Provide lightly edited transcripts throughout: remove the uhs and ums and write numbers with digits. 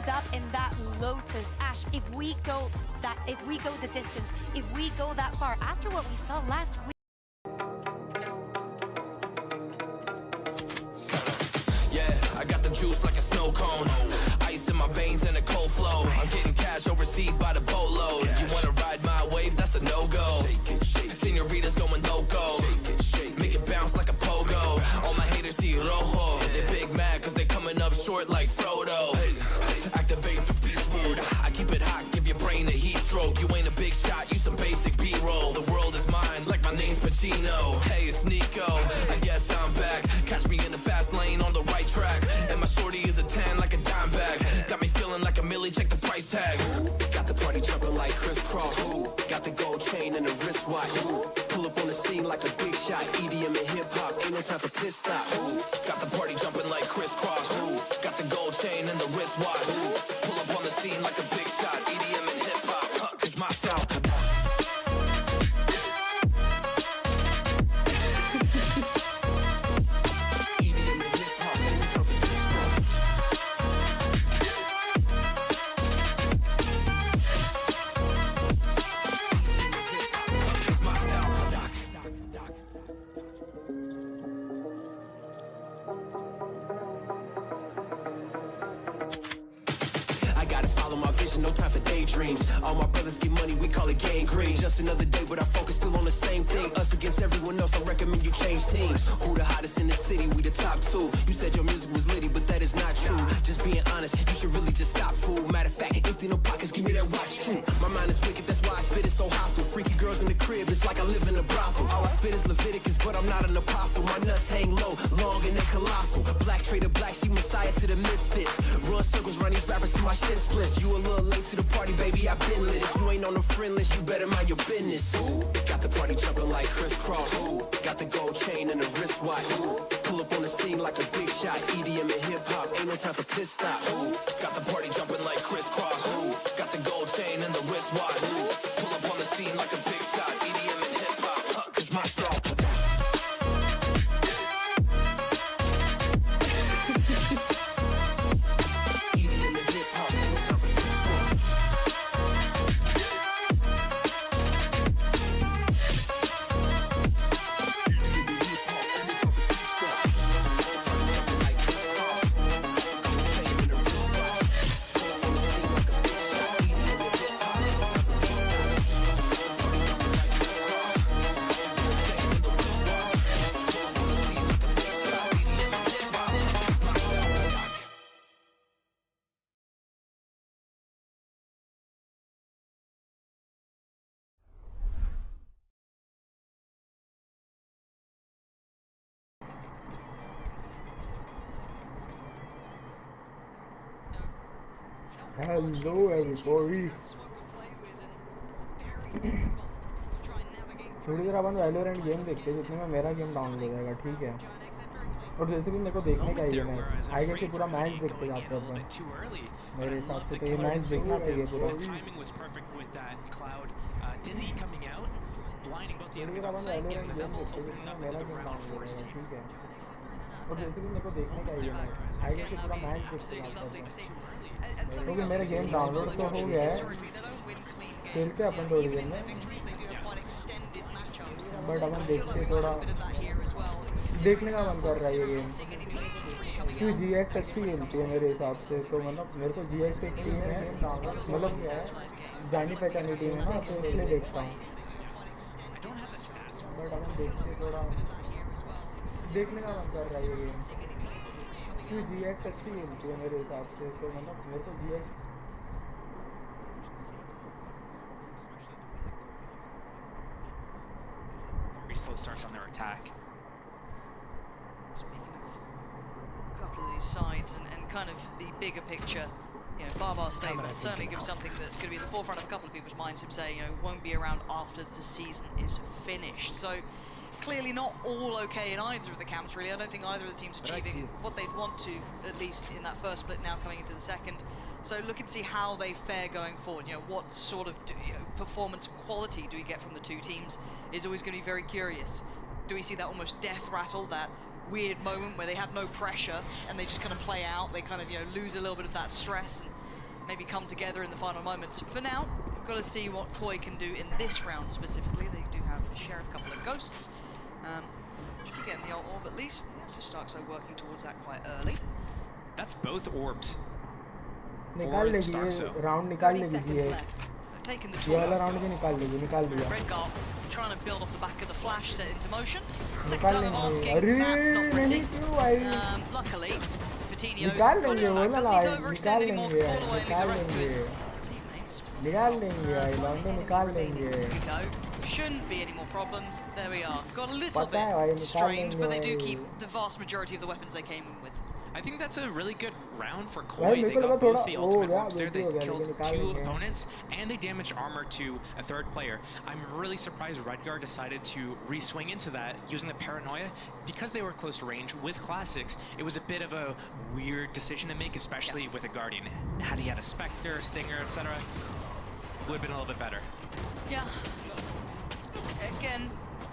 up in that Lotus. Ash, if we go the distance, if we go that far, after what we saw last week. I got the juice like a snow cone, ice in my veins and a cold flow. I'm getting cash overseas by the boatload. You wanna ride my wave? That's a no-go. Senorita's going loco, make it bounce like a pogo. All my haters see rojo, they big mad cause they coming up short like Frodo. Activate the beast mode, I keep it hot, give your brain a heat stroke. You ain't a big shot, you some basic B-roll. The world is mine like my name's Pacino. Hey, it's Nico, I guess I'm back. Catch me in the fast lane on the right track. And my shorty is a 10 like a dime bag. Got me feeling like a millie, check the price tag. Got the party jumping like crisscross. Got the gold chain and the wristwatch. Pull up on the scene like a big shot. EDM and hip hop, ain't no time for pit stops. Got the party jumping like crisscross. Got the gold chain and the wristwatch. Pull up on the scene like a big shot. EDM and hip hop, cause my style. No time for daydreams. All my brothers get money, we call it gang green. Just another day, but our focus still on the same thing. Us against everyone else, I recommend you change teams. Who the hottest in the city? We the top two. You said your music was litty, but that is not true. Just being honest, you should really just stop, fool. Matter of fact, empty no pockets, give me that watch too. My mind is wicked, that's why I spit it so hostile. Freaky girls in the crib, it's like I live in a brothel. All I spit is Leviticus, but I'm not an apostle. My nuts hang low, long and they colossal. Black trader, black sheep, messiah to the misfits. Run circles, run these rappers to my shit splits. You a little late to the party, baby, I've been lit. If you ain't on the friend list, you better mind your business. Got the party jumping like crisscross. Got the gold chain and the wristwatch. Pull up on the scene like a big shot. EDM and hip hop, ain't no time for pit stops. Got the party jumping like crisscross. Got the gold chain and the wristwatch. Pull up on the scene like a big shot. EDM and hip hop, cause my style. Hello everybody. थोड़ी देर अपन Valorant game देखते हैं जितने में मेरा game download हो जाएगा, ठीक है। और जैसे कि मेरे को देखने का ही है मैच, आएगा कि पूरा मैच देखते जाते हैं अपन। मेरे हिसाब से तो ये मैच देखना चाहिए पूरा। थोड़ी देर अपन वैलोरेंट गेम देखते हैं जितने में मेरा गेम डाउनलोड हो जाएगा, ठीक है। और जैसे कि मेरे को देखने का ही है मैच, आएगा कि पूरा मैच देखते जाते हैं। क्योंकि मेरा गेम डाउनलोड तो हो गया है, खेलते अपन थोड़ी देर में, बट अपन देखते थोड़ा देखने का मन कर रहा है ये गेम। क्योंकि GX अच्छी खेलती है मेरे हिसाब से, तो मतलब मेरे को GX एक टीम है, मतलब क्या है जानी पहचानी टीम है ना, तो इसलिए देखता हूँ। बट अपन देखते थोड़ा देखने का मन कर रहा है ये गेम। क्योंकि GX अच्छी खेलती है मेरे हिसाब से, तो मतलब मेरे को GX very slow starts on their attack. Speaking of a couple of these sides and kind of the bigger picture, you know, Barbar's statement certainly gives something that's going to be at the forefront of a couple of people's minds. Him saying, you know, won't be around after the season is finished. So clearly not all okay in either of the camps, really. I don't think either of the teams achieving what they'd want to, at least in that first split, now coming into the second. So looking to see how they fare going forward. You know, what sort of performance quality do we get from the two teams is always going to be very curious. Do we see that almost death rattle, that weird moment where they have no pressure and they just kind of play out, they kind of, you know, lose a little bit of that stress and maybe come together in the final moments. For now, we've got to see what Koi can do in this round specifically. They do have share a couple of ghosts. Should be getting the ult orb at least. Yeah, so Starkso working towards that quite early. That's both orbs निकाल for लेगी Starkso. ये round निकाल लेगी ये They've taken the ये वाला 12. Round भी निकाल लेगी निकाल दिया Redguard trying to build off the back of the flash, set into motion. Second निकाल time of लेंगे asking, अरे that's not pretty. नहीं क्यों आई Luckily, Coutinho's निकाल got his लेंगे back. बोला Doesn't need to ना overextend निकाल anymore, लेंगे call away and leave निकाल the rest to his लेंगे teammates. निकाल लेंगे आई लॉन्डो निकाल लेंगे Here we go. Shouldn't be any more problems. There we are. Got a little पता है भाई bit निकाल strained, but they लेंगे do भाई keep the vast majority of the weapons they came in with. I think that's a really good round for भाई Koi. मेरे They को लगा got both थोड़ा the हो ultimate गया orbs there. बेटी They हो गया killed लेकिन निकाल 2 लेंगे opponents, and they damaged armor to a third player. I'm really surprised Redguard decided to re-swing into that using the paranoia. Because they were close to range with classics, it was a bit of a weird decision to make, especially with a Guardian. Had he had a Spectre, Stinger, etc., would have been a little bit better. Yeah. Again,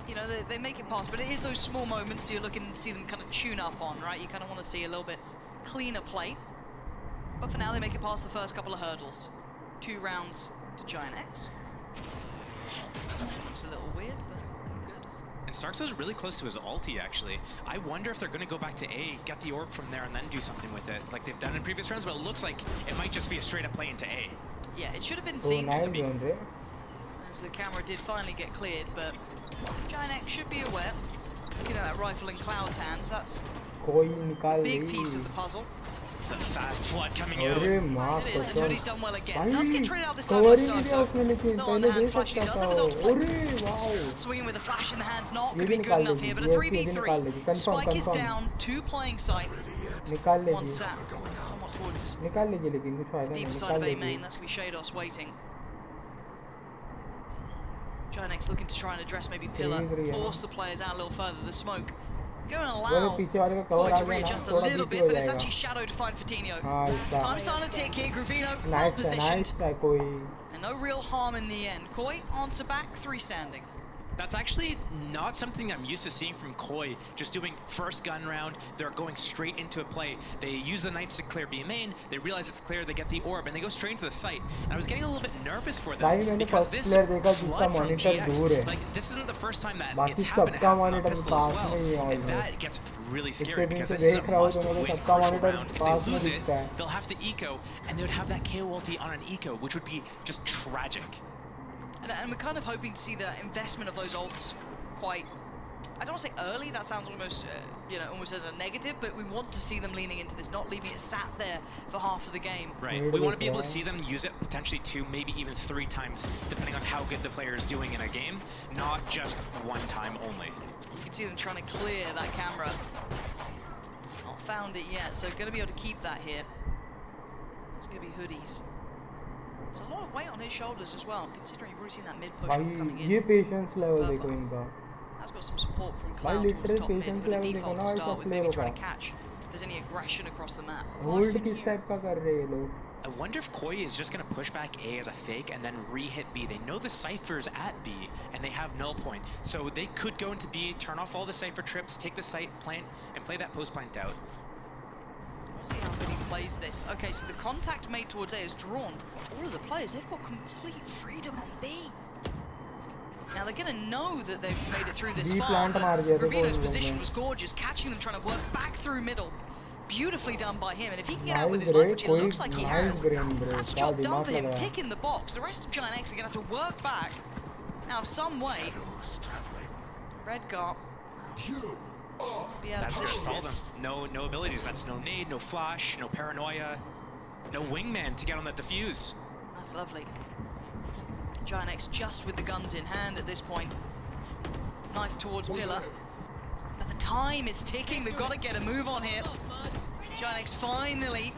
you know, they make it pass, but it is those small moments you're looking to see them kind of tune up on, right? You kind of want to see a little bit cleaner play. But for now, they make it past the first couple of hurdles. 2 rounds to Giant X. It's a little weird, but good. And Starkso's really close to his ulti, actually. I wonder if they're going to go back to A, get the orb from there, and then do something with it, like they've done in previous rounds, but it looks like it might just be a straight-up play into A. Yeah, it should have been तो seen nice to be, zone रे as the camera did finally get cleared, but Giant X should be aware. Looking at that rifle in Cloud's hands, that's कोई निकाल a big Lee piece of the puzzle. It's a fast flood coming out. अरे माँ It is, and कसम Hoodie's done well again. भाई Does get traded out this time by cover ही नहीं दिया Starkso. उसने लेकिन No on पहले the hand they flash, he सकता does था have his ult play. अरे wow Swinging with a flash in the hands, not ये going to भी be good निकाल enough लेगी here, but a ये भी निकाल 3v3. लेगी confirm Spike is confirm down, 2 playing site. निकाल One लेगी sat somewhat towards निकाल लेगी लेकिन कुछ फायदा नहीं deeper side निकाल of A लेगी main. That's going to be Shados waiting. Giant X looking to try and address maybe Pillar, देख रही है ना force the players out a little further. The smoke going to वो allow पीछे वाले का Koi कवर आ to गया ना readjust a थोड़ा little पीछे bit, हो but it's जाएगा actually Shadow to find Coutinho. हाँ इसका Time starting to tick here. Grubino well nice positioned. है कोई And no real harm in the end. Koi answer back, 3 standing. That's actually not something I'm used to seeing from Koi. Just doing first gun round, they're going straight into a play. They use the knives to clear B main, they realize it's clear, they get the orb, and they go straight into the site. And I was getting a little bit nervous for भाई them मैंने because first this player देखा जिसका flood from monitor GX, दूर है like this isn't the first time that बाकी it's happened to सबका happen on monitor pistol as pass well. में ही है And almost that gets really इतने scary दिन because से this is a देख रहा हूँ must दोनों win को सबका crucial monitor round. If pass they में lose it, दिखता है they'll have to eco, and they would have that KO ulti on an eco, which would be just tragic. And we're kind of hoping to see the investment of those ults quite, I don't want to say early, that sounds almost, you know, almost as a negative, but we want to see them leaning into this, not leaving it sat there for half of the game. Right, we want to be able to see them use it potentially 2, maybe even 3 times, depending on how good the player is doing in a game, not just 1 time only. You can see them trying to clear that camera. Not found it yet, so going to be able to keep that here. It's going to be Hoodies. It's a lot of weight on his shoulders as well, considering you've already seen that mid push coming भाई ये in. Patience level देखो Purple. इनका Has got some support from भाई Cloud towards literal top mid, patience but a level default देखो to ना start ऐसा with, maybe player trying का to catch if there's any aggression across the map. Hold किस type का कर रहे हैं ये लोग I wonder if Koi is just going to push back A as a fake and then re-hit B. They know the Cypher's at B, and they have null point. So they could go into B, turn off all the Cypher trips, take the site, plant, and play that post-plant out. We'll see how good he plays this. Okay, so the contact made towards A is drawn. All of the players, they've got complete freedom on B. Now they're going to know that they've made it through this B far, plant but मार दिया था Rubino's कोई position लोग was gorgeous, catching them trying to work back through middle. Beautifully done by him, and if he can get out Nice with his break, life, which it कोई looks like he nice has, brain break, that's क्या job done दिमाग for him. लगाया। Tick in the box. The rest of Giant X are going to have to work back. Now, some way, Redguard be out of That's going to position. stall them. No abilities. That's no nade, no flash, no paranoia, no wingman to get on that defuse. That's lovely. Giant X just with the guns in hand at this point. Knife towards Pillar. But the time is ticking. They've got to get a move on here. Giant X finally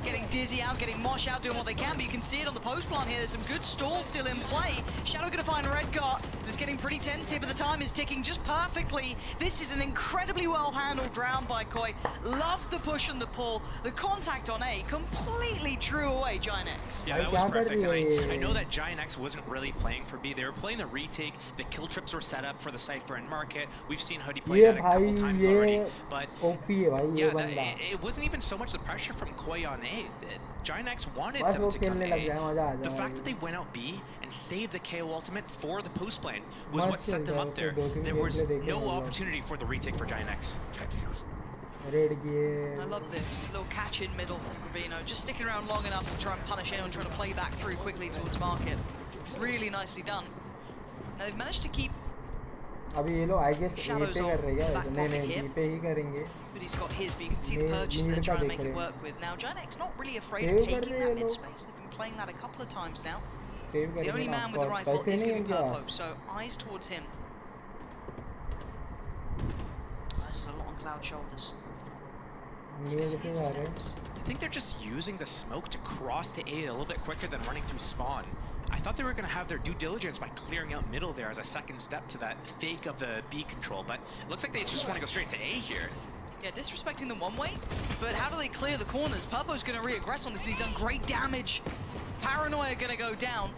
getting Dizzy out, getting Mosh out, doing what they can, but you can see it on the post plant here. There's some good stalls still in play. Shadow going to find Redguard. It's getting pretty tense here, but the time is ticking just perfectly. This is an incredibly well-handled round by Koi. Love the push and the pull. The contact on A completely drew away Giant X. Yeah, that was perfect. And I know that Giant X wasn't really playing for B. They were playing the retake. The kill trips were set up for the Cypher and Market. We've seen Hoodie play ये that a couple times भाई already. ये But OP है भाई ये yeah, बंदा it wasn't even so much the pressure from Koi on A. Giant X wanted बस them वो to come खेलने लग जाए, मजा आ A. The जाए fact that they went out B and saved the KO ultimate for the post plan was what set them up there. There was no opportunity for the retake for Giant X. Red किए I love this little catch in middle from Gravino, just sticking around long enough to try and punish anyone trying to play back through quickly towards market. Really nicely done. Now they've managed to keep. अभी ये लोग I guess A Shadows पे on कर रहे हैं back क्या? नहीं pocket नहीं here. B पे ही करेंगे. But he's got his, but you can see the purchase they're trying to make it work with. Now, Giant X not really afraid of Save कर taking रहे that हैं mid लोग. space. They've been playing that a couple of times now. Save The करेंगे only ना, man with the और rifle पैसे is नहीं going to be हैं क्या? Purpo, so eyes towards him. That's a lot on Cloud's shoulders. मेरे से आ रहे हैं. I think they're just using the smoke to cross to A a little bit quicker than running through spawn. I thought they were going to have their due diligence by clearing out middle there as a second step to that fake of the B control, but it looks like they just want to go straight to A here. Yeah, disrespecting them one way, but how do they clear the corners? Purpo's going to re-aggress on this. He's done great damage. Paranoia going to go down.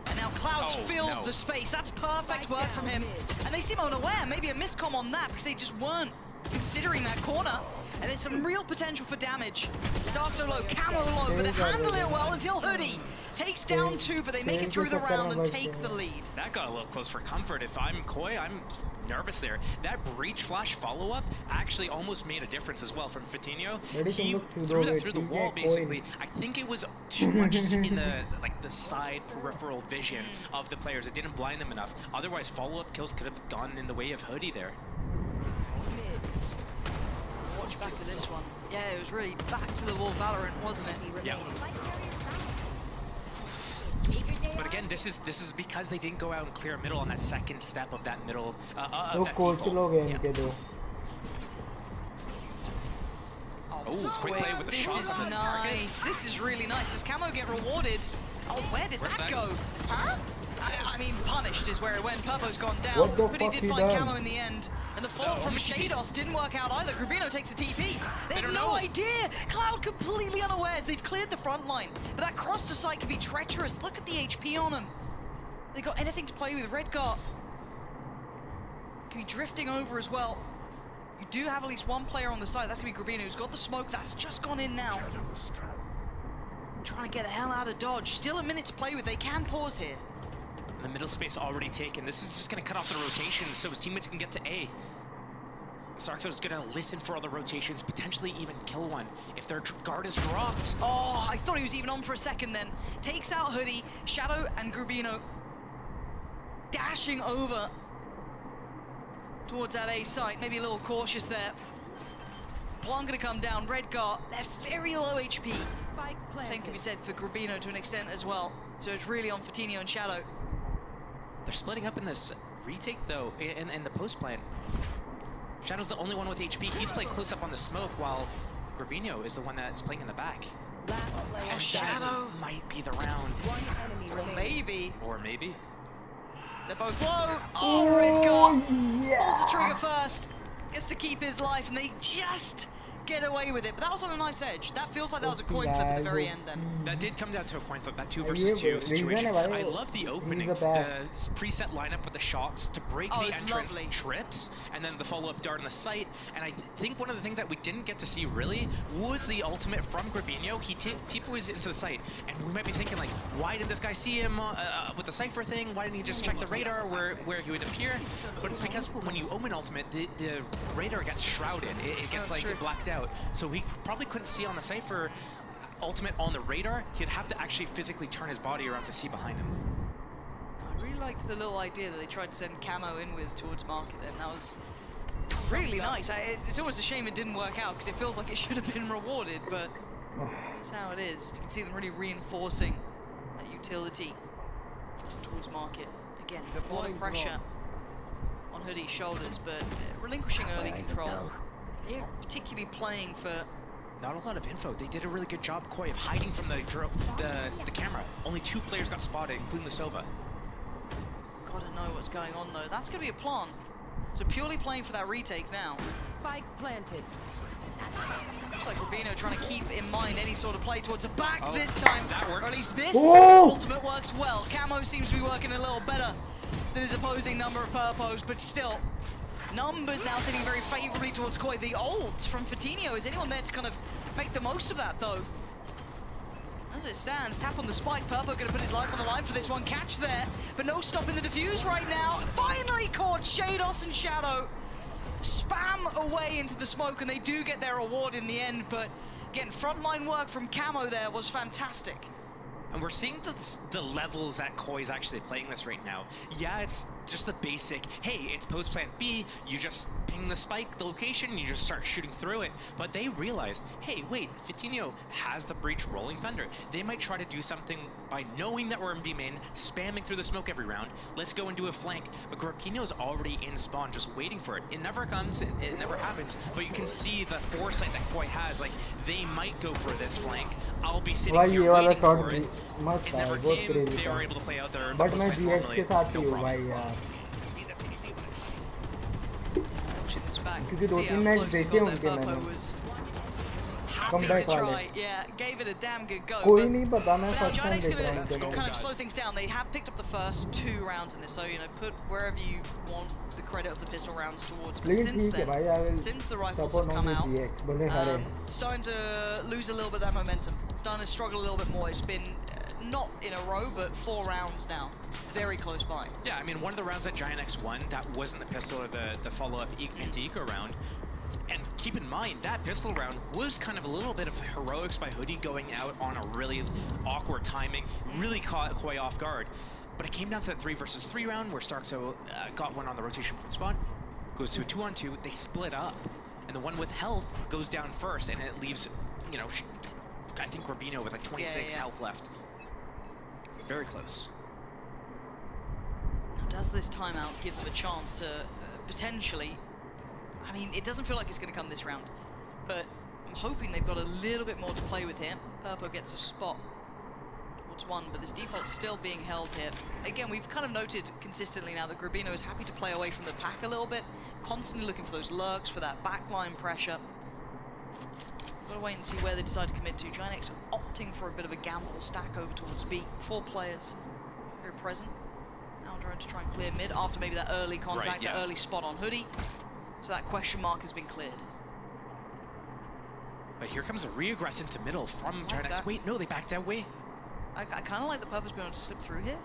And now Cloud's filled the space. That's perfect work from him. And they seem unaware. Maybe a miscomm on that because they just weren't considering that corner. And there's some real potential for damage. Stark so low, Camo low, but they handle it well until Hoodie takes down two, but they make it through the round and take the lead. That got a little close for comfort. If I'm Koi, I'm nervous there. That breach flash follow-up actually almost made a difference as well from Fitinho. He threw that through the wall, basically. I think it was too much in the the side peripheral vision of the players. It didn't blind them enough. Otherwise, follow-up kills could have gone in the way of Hoodie there. Watch back of this one. Yeah, it was really back to the wall Valorant, wasn't it? Yeah. But again, this is because they didn't go out and clear middle on that second step of that middle of that coach default. लोग हैं इनके दो. Oh, quick play with the This shot is on the target. nice. This is really nice. Does Camo get rewarded? Oh, where did that go? Huh? I mean, punished is where it went. Purpo's gone down, What the but he fuck did he find done? Camo in the end. And the follow from Shados didn't work out either. Grubino takes a TP. They have no idea. Cloud completely unawares. They've cleared the front line, but that cross to site can be treacherous. Look at the HP on them. They got anything to play with. Redguard can be drifting over as well. You do have at least one player on the side. That's going to be Grubino, who's got the smoke. That's just gone in now. Trying to get the hell out of dodge. Still a minute to play with. They can pause here. The middle space already taken. This is just going to cut off the rotation so his teammates can get to A. Sarkso is going to listen for all the rotations, potentially even kill one if their guard is dropped. Oh, I thought he was even on for a second then. Takes out Hoodie, Shadow and Grubino dashing over towards that A site. Maybe a little cautious there. Blanc going to come down. Redguard left very low HP. Same can be said for Grubino to an extent as well. So it's really on Fitinho and Shadow. They're splitting up in this retake though, in the post plan. Shadow's the only one with HP. He's playing close up on the smoke while Grubino is the one that's playing in the back. Oh, Shadow might be the round. Or maybe. Or maybe. They're both low. Oh, Redguard pulls the trigger first. Gets to keep his life, and they just get away with it. But that was on a nice edge. That feels like that was a coin flip at the very end then. That did come down to a coin flip, that 2 versus 2 situation. I love the opening, the preset lineup with the shots to break the entrance trips, and then the follow-up dart on the site. And I think one of the things that we didn't get to see really was the ultimate from Grubino. He TPOs into the site, and we might be thinking like, why did this guy see him with the Cypher thing? Why didn't he just check the radar where he would appear? But it's because when you open ultimate, the radar gets shrouded. It gets like blacked out. So he probably couldn't see on the Cypher ultimate on the radar. He'd have to actually physically turn his body around to see behind him. I really liked the little idea that they tried to send Camo in with towards market then. That was really nice. It's almost a shame it didn't work out because it feels like it should have been rewarded, but that's how it is. You can see them really reinforcing that utility towards market. Again, a lot of pressure on Hoodie's shoulders, but relinquishing early control. They're particularly playing for... Not a lot of info. They did a really good job, Koi, of hiding from the camera. Only 2 players got spotted, including the Sova. Gotta know what's going on though. That's gonna be a plan. So purely playing for that retake now. Spike planted. Looks like Rubino trying to keep in mind any sort of play towards the back this time. That worked. Or at least this ultimate works well. Camo seems to be working a little better than his opposing number of purpos, but still. Numbers now sitting very favorably towards Koi. The ult from Fitinho. Is anyone there to kind of make the most of that though? As it stands, tap on the spike. Purpo going to put his life on the line for this one. Catch there, but no stopping the defuse right now. Finally caught Shados and Shadow. Spam away into the smoke, and they do get their reward in the end, but again, frontline work from Camo there was fantastic. And we're seeing the levels that Koi's actually playing this right now. Yeah, it's just the basic, hey, it's post plant B, you just ping the spike, the location, and you just start shooting through it. But they realized, hey, wait, Vitinho has the breach rolling thunder. They might try to do something by knowing that we're in B main, spamming through the smoke every round. Let's go and do a flank. But Garpino's already in spawn, just waiting for it. It never comes, it never happens, but you can see the foresight that Koi has. Like, they might go for this flank. I'll be sitting here waiting for it. It never came. They were able to play out their but मैं GX के साथ ही हूँ भाई यार, क्योंकि 2-3 match देखे उनके मैंने. Happy to try, yeah, gave it a damn good go. कोई नहीं पता, मैं But first now time Giannis देख रहा हूँ going to उनके kind of match. slow things down. They have picked up the first 2 rounds in this, so, you know, put wherever you want the credit of the pistol rounds towards. But लेकिन since ठीक है भाई, I then, will since the rifles support have come only out, GX, भले हारे. starting to lose a little bit of that momentum. Starting to struggle a little bit more. It's been not in a row, but 4 rounds now. Very close by. Yeah, I mean, one of the rounds that Giant X won, that wasn't the pistol or the follow-up Eco round. And keep in mind, that pistol round was kind of a little bit of heroics by Hoodie going out on a really awkward timing, really caught Koi off guard. But it came down to that 3 versus 3 round where Starkso got one on the rotation from spawn, goes to a 2-on-2, they split up. And the one with health goes down first, and it leaves, you know, I think Rubino with like 26 health left. Very close. Does this timeout give them a chance to potentially, I mean, it doesn't feel like it's going to come this round, but I'm hoping they've got a little bit more to play with here. Purpo gets a spot towards 1, but this default's still being held here. Again, we've kind of noted consistently now that Grabino is happy to play away from the pack a little bit, constantly looking for those lurks, for that backline pressure. Gotta wait and see where they decide to commit to. Giant X opting for a bit of a gamble, stack over towards B. 4 players very present. Aldrin to try and clear mid after maybe that early contact, the early spot on Hoodie. So that question mark has been cleared. But here comes a re-aggress into middle from Giant X. Wait, no, they backed that way. I kind of like the Purpose being able to slip through here.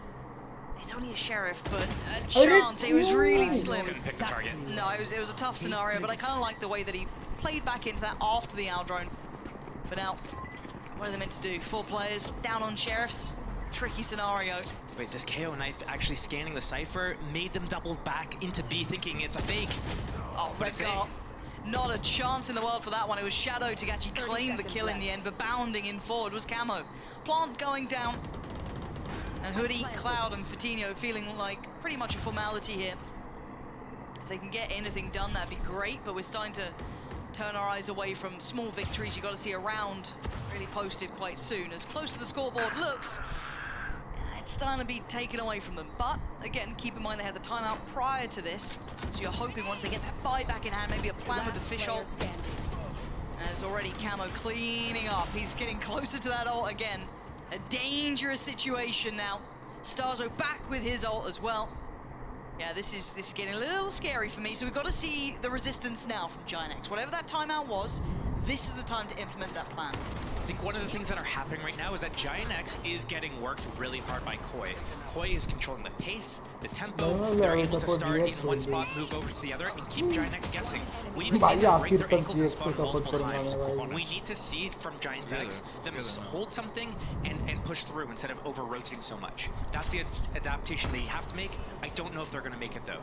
It's only a Sheriff, but a chance. It was really slim. Couldn't pick the target. No, it was a tough scenario, but I kind of like the way that he played back into that after the Aldrone. But now, what are they meant to do? 4 players down on Sheriffs. Tricky scenario. Wait, this KO knife actually scanning the Cypher made them double back into B thinking it's a fake. Oh, but it's not a chance in the world for that one. It was Shadow to actually claim the kill in the end, but bounding in forward was Camo. Plant going down. And Hoodie, Cloud, and Vitinho feeling like pretty much a formality here. If they can get anything done, that'd be great, but we're starting to turn our eyes away from small victories. You've got to see a round really posted quite soon. As close to the scoreboard looks, it's starting to be taken away from them. But again, keep in mind they had the timeout prior to this, so you're hoping once they get that buy back in hand, maybe a plan with the fish ult. As already Camo cleaning up. He's getting closer to that ult again. A dangerous situation now. Starzo back with his ult as well. Yeah, this is getting a little scary for me. So we've got to see the resistance now from Giant X. Whatever that timeout was, this is the time to implement that plan. I think one of the things that are happening right now is that Giant X is getting worked really hard by Koi. Koi is controlling the pace, the tempo. They're able to start in one spot, move over to the other, and keep Giant X guessing. We've seen them break their ankles and spawn multiple times. We need to see from Giant X them hold something and push through instead of over-rotating so much. That's the adaptation they have to make. I don't know if they're going to make it, though.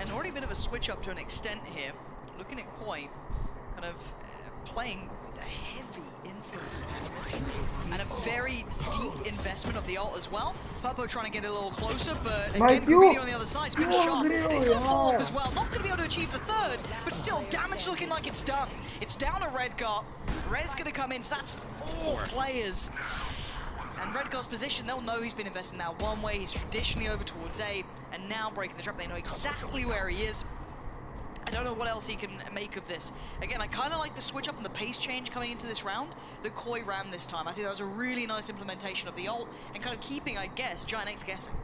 And already a bit of a switch up to an extent here. Looking at Koi, kind of playing with a heavy influence and a very deep investment of the ult as well. Purpo trying to get a little closer, but again, Grabino on the other side's been shot. And he's going to fall off as well. Not going to be able to achieve the 3rd, but still, damage looking like it's done. It's down to Redgar. Red's going to come in, so that's 4 players. And Redgar's position, they'll know he's been investing now one way. He's traditionally over towards A, and now breaking the trap. They know exactly where he is. I don't know what else he can make of this. Again, I kind of like the switch up and the pace change coming into this round that Koi ran this time. I think that was a really nice implementation of the ult and kind of keeping, I guess, Giant X guessing.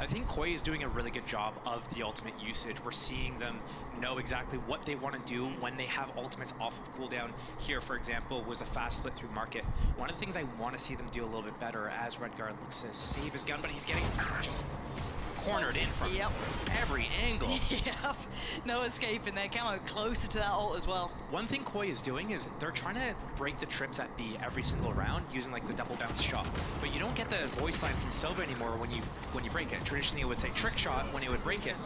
I think Koi is doing a really good job of the ultimate usage. We're seeing them know exactly what they want to do when they have ultimates off of cooldown. Here, for example, was a fast split through market. One of the things I want to see them do a little bit better as Redguard looks to save his gun, but he's getting just cornered in from every angle. Yep, no escaping there. Camo closer to that ult as well. One thing Koi is doing is they're trying to break the trips at B every single round using like the double bounce shot. But you don't get the voice line from Silva anymore when you break it. Traditionally it would say trick shot when he would break it.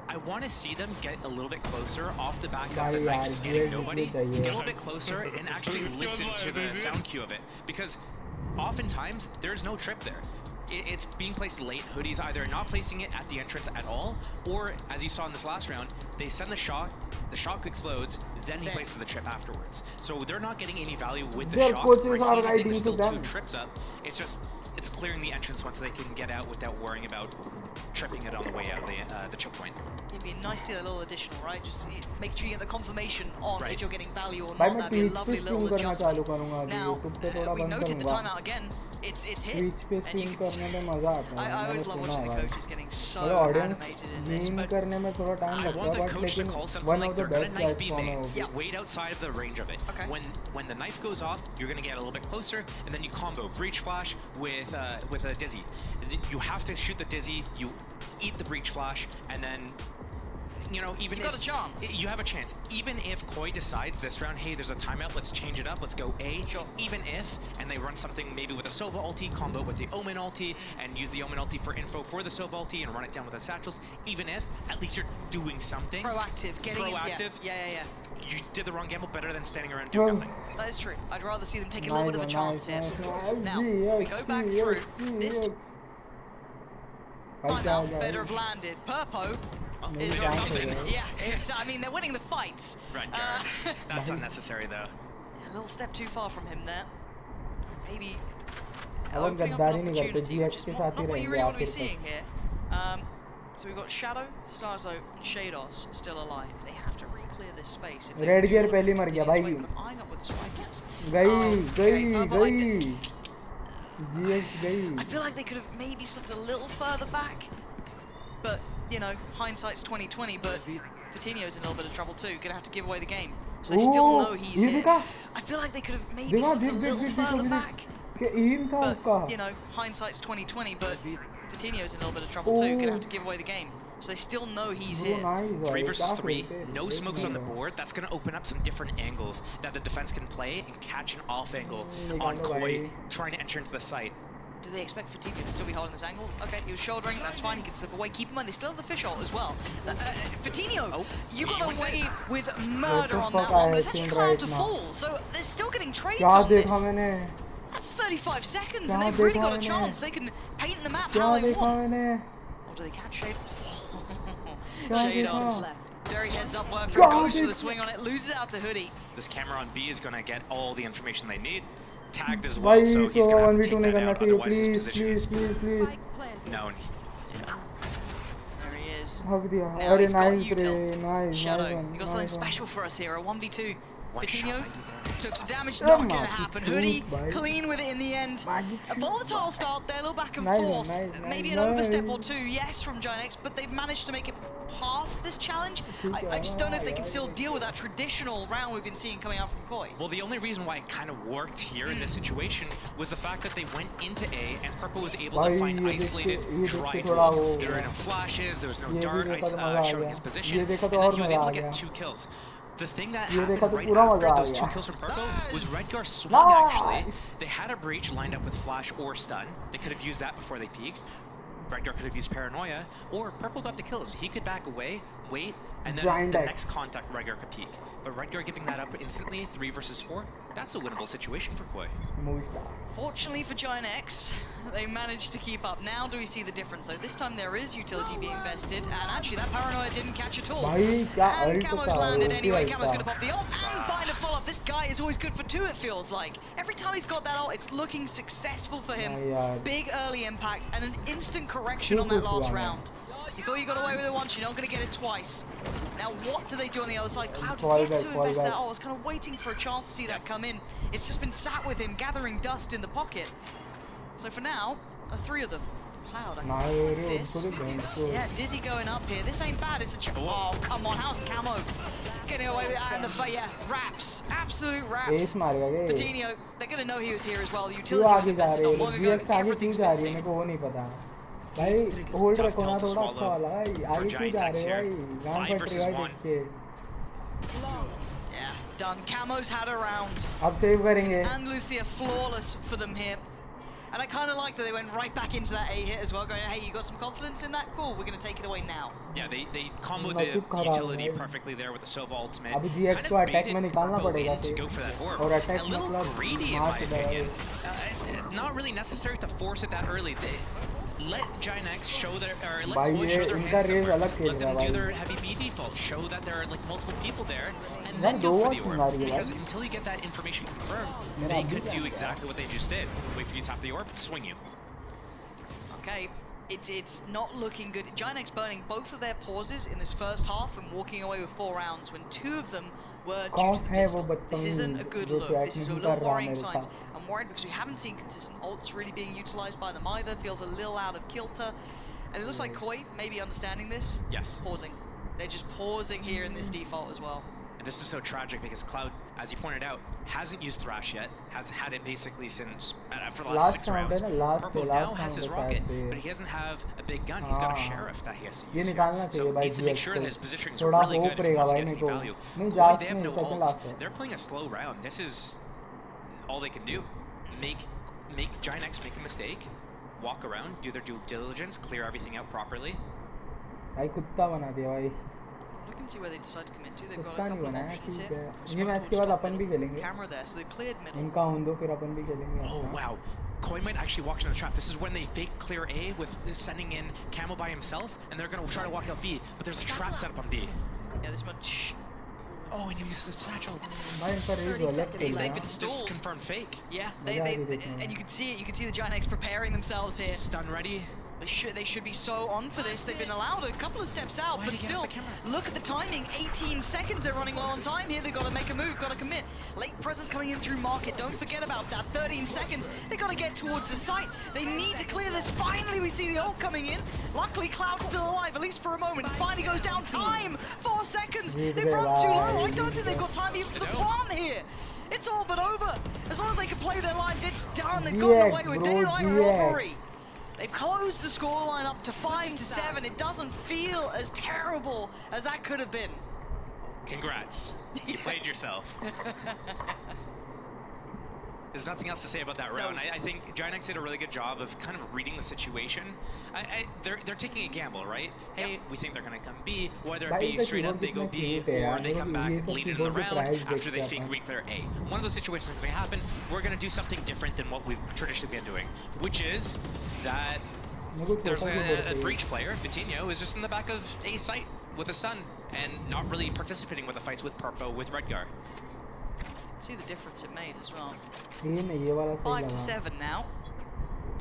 I want to see them get a little bit closer off the back of the knife scanning nobody, to get a little bit closer and actually listen to the sound cue of it. Because oftentimes there's no trip there. It's being placed late. Hoodie's either not placing it at the entrance at all, or as you saw in this last round, they send the shock explodes, then he places the trip afterwards. So they're not getting any value with the shocks. There's still 2 trips up. It's clearing the entrance once they can get out without worrying about tripping it on the way out of the choke point. It'd be nice to see a little additional, right? Just make sure you get the confirmation on if you're getting value or भाई not. मैं That'd be a Twitch lovely पे little stream करना चालू adjustment. करूँगा अभी Now, YouTube पे थोड़ा we बंद noted the करूँगा timeout again. It's hit. Twitch पे And you stream can see, करने में मजा आता है I मैंने always love सुना watching the है coaches getting so भाई audience animated in this. Game But करने में थोड़ा टाइम I लगता want the है बट coach to लेकिन call something one like of the they're gonna best knife B platform main. है वो Yeah. Wait outside of the range of it. Okay. When the knife goes off, you're gonna get a little bit closer, and then you combo breach flash with a dizzy. You have to shoot the dizzy. You eat the breach flash, and then. You know, even you got a chance. You have a chance. Even if Koi decides this round, hey, there's a timeout, let's change it up, let's go A. Sure. Even if, and they run something maybe with a Sova ulti, combo with the Omen ulti, and use the Omen ulti for info for the Sova ulti, and run it down with the satchels. Even if, at least you're doing something. Proactive, getting Proactive. Yeah. You did the wrong gamble, better than standing around doing nothing. That is true. I'd rather see them take a little bit of a chance here. Now, Nice. we go back through. This timeout better have landed. Purpo is something. yeah, I mean, they're winning the fights. Right, that's unnecessary, though. A little step too far from him there. Maybe अब opening up गद्दारी an नहीं करते opportunity, GX which is के not साथ ही what you रहेंगे really want to be आखिर तक seeing here. So we've got Shadow, Starzo, and Shados still alive. They have to re-clear this space. If they Red do gear want to पहले मर continue गया this भाई way, but I'm eyeing up with Strikers. गई Purple, I गई GX गई I feel like they could have maybe slipped a little further back, but you know, hindsight's 20/20. But Coutinho's in a little bit of trouble too. Gonna have to give away the game, so they still know he's ये here. देखा I feel like they could have maybe देखा slipped a little further back, कि M था उसका but you know, hindsight's 20/20. But Coutinho's in a little bit of trouble too. Gonna have to give away the game, so they still know he's Bro, here. nice 3 भाई, versus क्या 3, खेलते no हैं, smokes on the देखने board. That's going to open up some different angles that the defense can play and catch an off angle on निकालो Koi भाई। trying to enter into the site. Do they expect Fatigno to still be holding this angle? Okay, he was shouldering, that's fine, he can slip away. Keep in mind, they still have the fish ult as well. Fatigno, Oh, you he got wins away it. with murder the on that fuck one, I but it's actually think cloud right to now? fall, so they're still getting trades क्या on देखा this. मैंने That's 35 seconds, क्या and they've really देखा got a मैंने? chance. They can paint the map क्या how they देखा want. मैंने Or do they catch Shade? क्या Shados. देखा Very heads up work क्या from Coach for the देखा? swing on it, loses it out to Hoodie. This camera on B is going to get all the information they need. Tagged as well, भाई so he's so going to have to 1v2 take नहीं that करना out, चाहिए otherwise his please position please is please please known. There he is. हक दिया Now अरे he's got nice रे util. Nice Shadow, nice you got something special for us here, a 1v2. One shot Coutinho by you there. took some damage, Oh not my gonna happen. God, Hoodie bye. clean with it in the end. Magic A volatile start there, a little back and Nice, forth. nice, Maybe nice, an overstep nice. or two, yes, from Giant X, but they've managed to make it past this challenge. I just don't know if they can still deal with that traditional round we've been seeing coming out from Koi. Well, the only reason why it kind of worked here in this situation was the fact that they went into A and Purple was able to भाई, find ये isolated देखो dry थोड़ा tools. वो- There were no flashes, there was no ये भी dart देखा तो मजा आ showing गया। his position, ये and देखा तो then और he was मजा able आ to get गया। 2 kills. The thing that ये देखा happened तो right पूरा after मजा आ those 2 गया। kills from Purple was Redgar swung actually. They had a breach lined up with flash or stun. They could have used that before they peeked. Redgar could have used Paranoia, or Purple got the kills. He could back away, wait, and then Giant the X. next contact Redgar could peek. But Redgar giving that up instantly, 3 versus 4, that's a winnable situation for Koi. Movie star Fortunately for Giant X, they managed to keep up. Now do we see the difference? So this time there is utility being invested, and actually that Paranoia didn't catch at all. भाई क्या And alt Camo's था landed वो anyway. क्या Camo's था? going to pop the ult and find a follow-up. This guy is always good for 2, it feels like. Every time he's got that ult, it's looking successful for him. Yeah. Big early impact and an instant correction on Super that last fun. round. You thought you got away with it once, you're not going to get it twice. Now what do they do on the other side? Cloud Fall yet back, to fall invest that back. ult. I was kind of waiting for a chance to see that come in. It's just been sat with him, gathering dust in the pocket. So for now, 3 of them. Cloud, I ना can ये रे this. उसको तो band को Yeah, Dizzy going up here. This ain't bad. It's a oh, come on. How's Camo getting away with that? And the yeah, raps. Absolute raps. S मारेगा क्या Patino, they're going to know he was here as well. क्यों Utility was आगे जा invested रहे not long हैं ago. GX आगे क्यों Everything's जा been रही है मेरे seen. को वो नहीं पता भाई होल्ड रखो ना थोड़ा अच्छा वाला भाई आगे क्यों जा रहे हो भाई गांव पट रही है देख के Yeah, done. Camo's had a round. अब सेव करेंगे And Lucia flawless for them here. And I kind of like that they went right back into that A hit as well, going, hey, you got some confidence in that? Cool, we're going to take it away now. Yeah, they comboed the utility perfectly there with the Sova ultimate. अभी GX को attack में निकालना Purple पड़ेगा in to go for that orb. और attack A little मतलब greedy in my opinion. Not really necessary to force it that early. Let Ginex show their, or let भाई Void ये show their इनका hands race somewhere. अलग खेल Let रहा them है do their भाई heavy B default. Show that there are like multiple people there, and यार then दो go for और the सुना orb. रही है Because until you get that information confirmed, मेरा they अभी could क्या do है? exactly what they just did. Wait for you to tap the orb, swing you. Okay, it's not looking good. Ginex burning both of their pauses in this first half and walking away with 4 rounds when 2 of them were due कौन to the है pistol. वो This isn't a good जो look. Chat This is a नहीं little कर रहा worrying मेरे signs. साथ I'm worried because we haven't seen consistent ults really being utilized by them either. Feels a little out of kilter. And it looks like Koi maybe understanding this. Yes. Pausing. They're just pausing here in this default as well. And this is so tragic because Cloud, as you pointed out, hasn't used Thrash yet. Has had it basically since for the last 6 rounds. Purple now has his rocket, but he doesn't have a big gun. He's got a sheriff that he has to ये use. निकालना So चाहिए भाई needs to make GX sure को that his positioning is थोड़ा really hope good if he रहेगा wants to भाई get मेरे any को value. नहीं Koi, जास्ट they have में no सेकंड ults. लास्ट है They're playing a slow round. This is all they can do. Make Ginex make a mistake, walk around, do their due diligence, clear everything out properly. भाई कुत्ता बना दिया भाई Look and see where they decide to commit to. They've got a कुत्ता नहीं couple of बनाया options ठीक here. है ये Smoke मैच towards के बाद top अपन भी middle. खेलेंगे Camera there, so they've cleared middle. इनका हों दो फिर अपन भी खेलेंगे Oh अच्छा। wow. Koi might actually walk into the trap. This is when they fake clear A with sending in Camo by himself, and they're going to try to walk out B, but there's a trap set up on B. Yeah, this much. Oh, and he missed the satchel. भाई इनका race अलग खेल रहा They've है been Just stalled. confirmed fake. Yeah, मजा आ रही देखने में। and you can see it. You can see the Ginex preparing themselves here. Stun ready. They should be so on for this. They've been allowed a couple of steps out, Why but did he get still, off the camera? look at the timing. 18 seconds. They're running low on time here. They've got to make a move. Got to commit. Late presence coming in through market. Don't forget about that. 13 seconds. They've got to get towards the site. They need to clear this. Finally, we see the ult coming in. Luckily, Cloud's still alive, at least for a moment. Finally goes down. Time. 4 seconds. They've run too low. I don't think they've got time even for the plant here. It's all but over. As long as they can play their lives, it's done. They've gotten away with daylight robbery. They've closed the scoreline up to 5-7. It doesn't feel as terrible as that could have been. Congrats. You played yourself. There's nothing else to say about that round. No. I think Ginex did a really good job of kind of reading the situation. They're taking a gamble, right? Hey, Yep. we think they're going to come B. Whether it भाई be इनका straight up they go keyboard B, कितने cute है or यार they come back ये सब late in the keyboard के round price after they देखते fake हैं reclear A. One of those situations that may happen, we're going to do something different than what we've traditionally been doing, which is that मेरे को there's छोटा keyboard a चाहिए breach player, Vitinho, is just in the back of A site with a stun and not really participating with the fights with Purpo, with Redgar. See the difference it made as well. ये नहीं ये वाला सही 5-7 लगा now.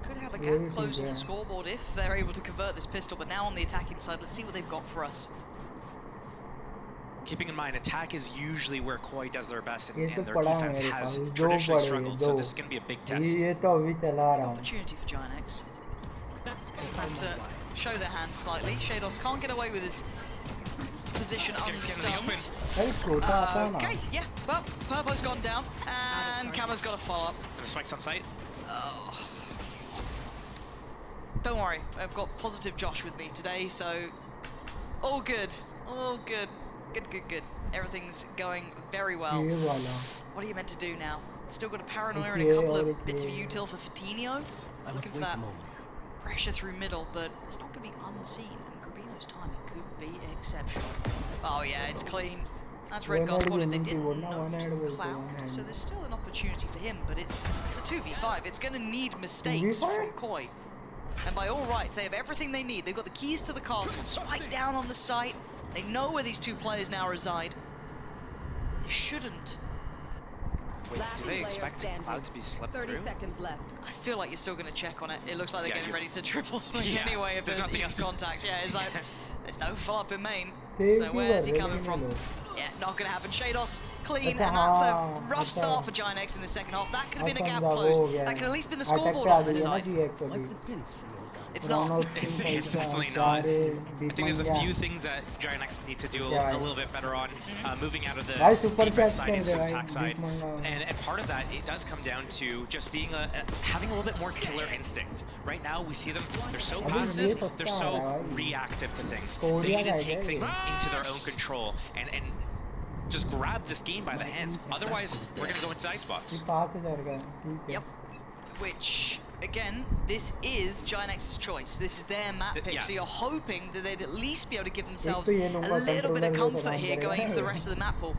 Could have a Yeah, gap we close think, on the yeah. scoreboard if they're able to convert this pistol, but now on the attacking side, let's see what they've got for us. Keeping in mind, attack is usually where Koi does their best, ये and तो their पड़ा है defense मेरे has पास दो traditionally पड़े struggled, दो so this is going to be a big test. ये तो अभी चला रहा हूँ Opportunity for Ginex. Time to show their hand slightly. Shados can't get away with his position Let's get him in the unstunned. भाई छोटा आता है ना Okay, yeah, well, Purpo's gone down, and Camo's got a follow-up. And the spike's on site. Oh. Don't worry, I've got positive Josh with me today, so all good, all good, good. Everything's going very well. ये वाला What are you meant to do now? Still got a paranoia and a Okay, couple of okay. bits of util for Fatinho. Looking for that pressure through middle, but it's not going to be unseen, and Grabino's timing could be exceptional. Oh yeah, it's clean. That's Redgar spotted. They didn't know Cloud, so there's still an opportunity for him, but it's a 2v5. It's going to need mistakes 2v5? from Koi. And by all rights, they have everything they need. They've got the keys to the castle, spike down on the site. They know where these two players now reside. They shouldn't. Wait, do they expect Cloud to be slept 30 through? seconds left. I feel like you're still going to check on it. It looks like they're Yeah, getting you- ready to triple swing Yeah, anyway if there's there's nothing even else to- contact. Yeah, it's like, there's no follow-up in main. Save So where's he keyword, coming from? really Yeah, not going to happen. Shados clean, Acha, and that's a हाँ, rough अच्छा। start for Ginex in the second half. That could have been a gap समझा, वो closed. हो गया That है। could at least been the Attack scoreboard पे आ off their गई है ना side. GX अभी Like the prince from your gun. It's not. It's definitely not. I think there's a few things that Giants need to do a little bit better on, moving out of the defense side into the attack side. And part of that, it does come down to just being having a little bit more killer instinct. Right now, we see them, they're so passive, they're so reactive to things. They need to take things into their own control and just grab this game by the hands. Otherwise, we're going to go into icebox. Yep. Which, again, this is Giantx's choice. This is their map pick, so you're hoping that they'd at least be able to give themselves a little bit of comfort here going into the rest of the map pool.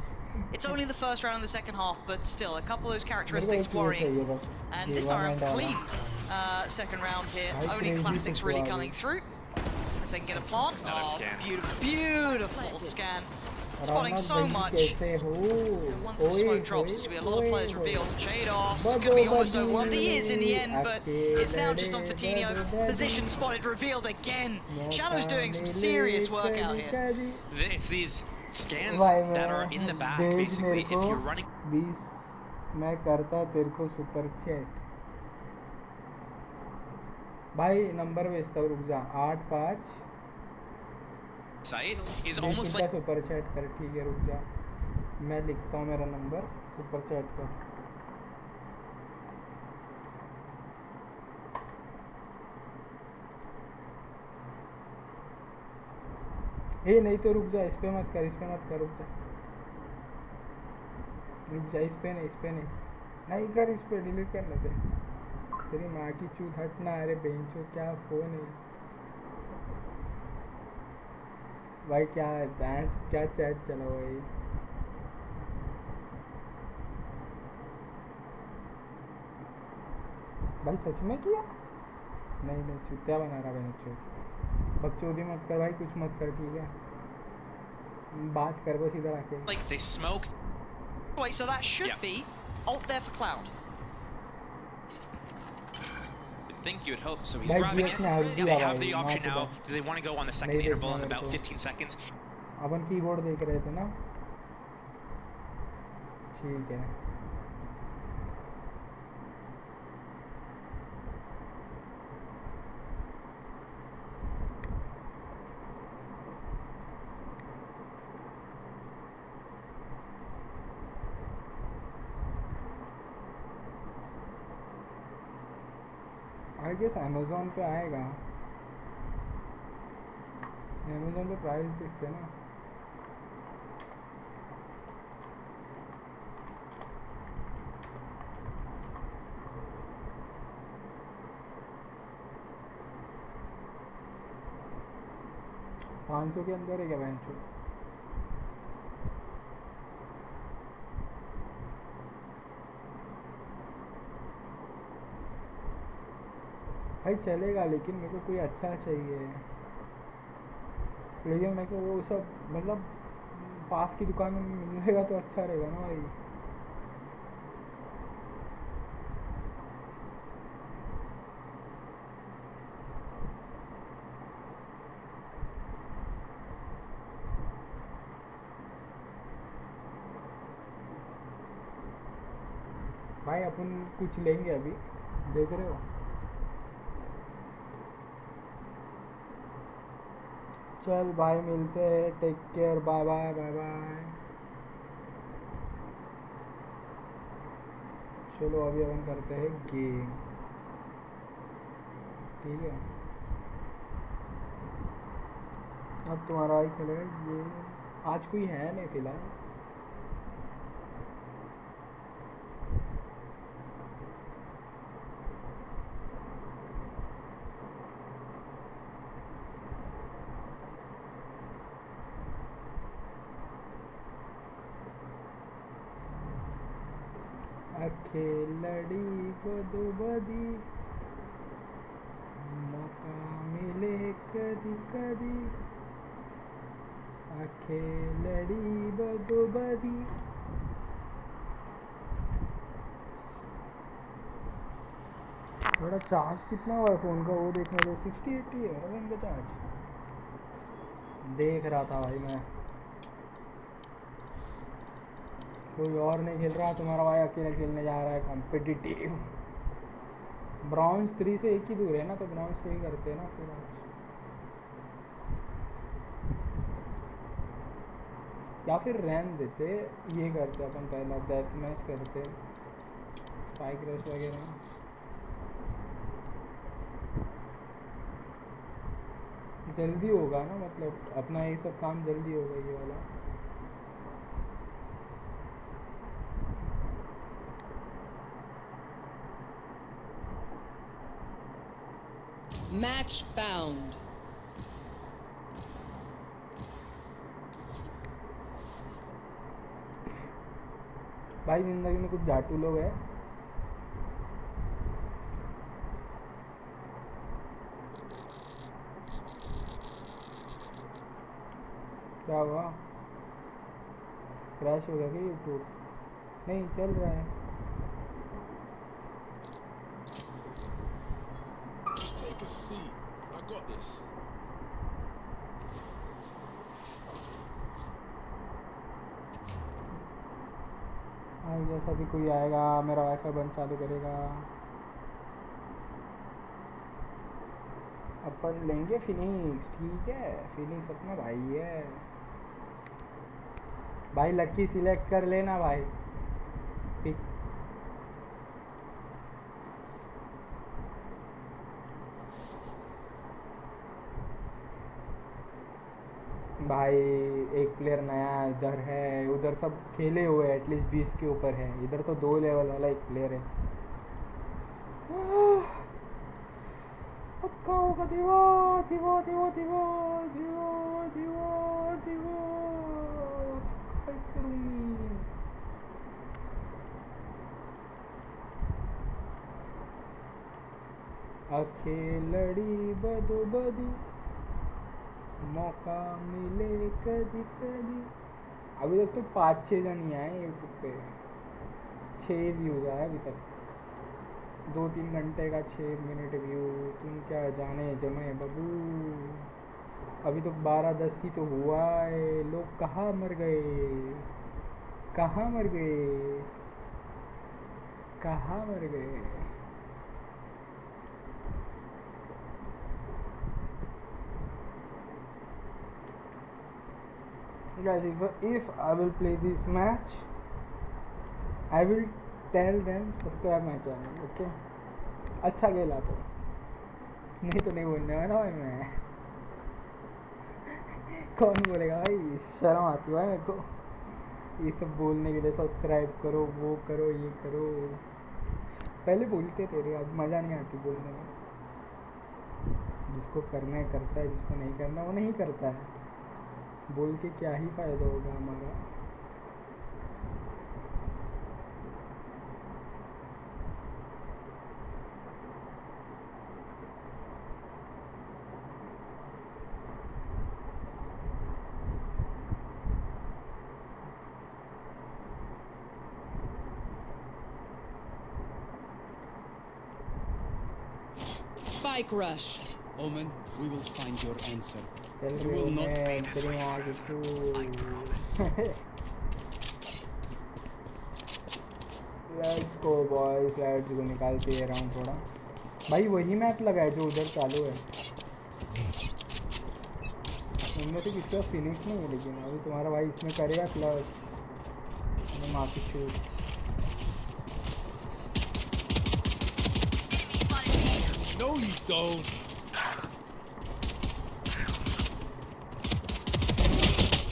It's only the first round of the second half, but still, a couple of those characteristics worrying. And this time around, clean second round here. Only classics really coming through. If they can get a plant. Beautiful, beautiful scan. Spotting so much. Once the smoke drops, there's going to be a lot of players revealed. Jados going to be almost over one. He is in the end, but it's now just on Fatino. Position spotted, revealed again. Shadow's doing some serious work out here. It's these scans that are in the back, basically, if you're running. मैं करता तेरे को super chat भाई number भेजता हूँ रुक जा 85 site is almost like super chat कर ठीक है रुक जा मैं लिखता हूँ मेरा नंबर सुपर चैट कर ए नहीं तो रुक जा इस पे मत कर रुक जा इस पे नहीं कर इस पे डिलीट करने दे तेरी माँ की चूत हटना अरे बेंचो क्या फोन है भाई क्या है क्या चैट चला भाई भाई सच में किया नहीं चूतिया बना रहा बेंचो बकचोदी मत कर भाई कुछ मत कर ठीक है बात कर बस इधर आके like they smoke. Wait, so that should be ult there for Cloud. I think you would hope so. He's grabbing it. They have the option now. Do they want to go on the second interval in about 15 seconds? Upon keyboard देख रहे थे ना ठीक है I guess Amazon पे आएगा Amazon पे price देखते हैं ना $500 के अंदर है क्या बेंचो भाई चलेगा लेकिन मेरे को कोई अच्छा चाहिए लेकिन मेरे को वो सब मतलब पास की दुकान में मिलेगा तो अच्छा रहेगा ना भाई भाई अपन कुछ लेंगे अभी देख रहे हो चल भाई मिलते हैं take care bye bye bye bye चलो अभी अपन करते हैं गेम ठीक है अब तुम्हारा ही खेलेगा ये आज कोई है नहीं फिलहाल खेलड़ी बदो बदी मौका मिले कदी कदी खेलड़ी बदो बदी थोड़ा चार्ज कितना हुआ है फ़ोन का वो देखना था 60-80 है फ़ोन का चार्ज देख रहा था भाई मैं कोई और नहीं खेल रहा तुम्हारा भाई अकेले खेलने जा रहा है कॉम्पिटिटिव ब्रॉन्ज 3 से एक ही दूर है ना, तो ब्रॉन्ज 3 करते हैं ना फिर आज। या फिर रैन देते, ये करते अपन पहला डेथ मैच करते, स्पाइक रश वगैरह। जल्दी होगा ना, मतलब अपना ये सब काम जल्दी होगा ये वाला। Match found. भाई जिंदगी में कुछ झाटू लोग हैं। क्या हुआ? क्रैश हो गया क्या यूट्यूब? नहीं चल रहा है। Just take a seat. I got this. हाँ जैसा भी कोई आएगा मेरा वाईफाई बंद चालू करेगा। अपन लेंगे फिनिक्स, ठीक है, फिनिक्स अपना भाई है भाई। लकी सिलेक्ट कर लेना भाई, ठीक। भाई एक प्लेयर नया इधर है, उधर सब खेले हुए हैं, एटलीस्ट 20 के ऊपर है। इधर तो 2 लेवल वाला एक प्लेयर है। अब क्या होगा? दीवा दीवा दीवा दीवा दीवा दीवा दीवा क्या करूँगी? अकेलड़ी बदो बदी, मौका मिले कभी कभी। अभी तक तो 5-6 जन ही आए यूट्यूब पे, 6 व्यूज़ आए अभी तक। 2-3 घंटे का 6 मिनट व्यू, तुम क्या जाने जमे बबू। अभी तो 12-10 ही तो हुआ है। लोग कहाँ मर गए, कहाँ मर गए, कहाँ मर गए? Guys, if I will play this match, I will tell them subscribe my channel, okay? अच्छा खेला तो, नहीं तो नहीं बोलने वाला भाई मैं। कौन बोलेगा भाई, शर्म आती है मेरे को ये सब बोलने के लिए। सब्सक्राइब करो, वो करो, ये करो। पहले बोलते थे, अब मज़ा नहीं आती बोलने में। जिसको करना है करता है, जिसको नहीं करना वो नहीं करता है। बोल के क्या ही फ़ायदा होगा हमारा। Spike rush. Omen, we will find your answer. चल You रहे will not मैं be तेरी माँ की let's go boys, let's go. निकालते हैं राउंड थोड़ा। भाई वही मैप लगा है जो उधर चालू है, उनमें से किसी का फिनिश नहीं है। लेकिन अभी तुम्हारा भाई इसमें करेगा क्लच। माफी छूट। No, you don't.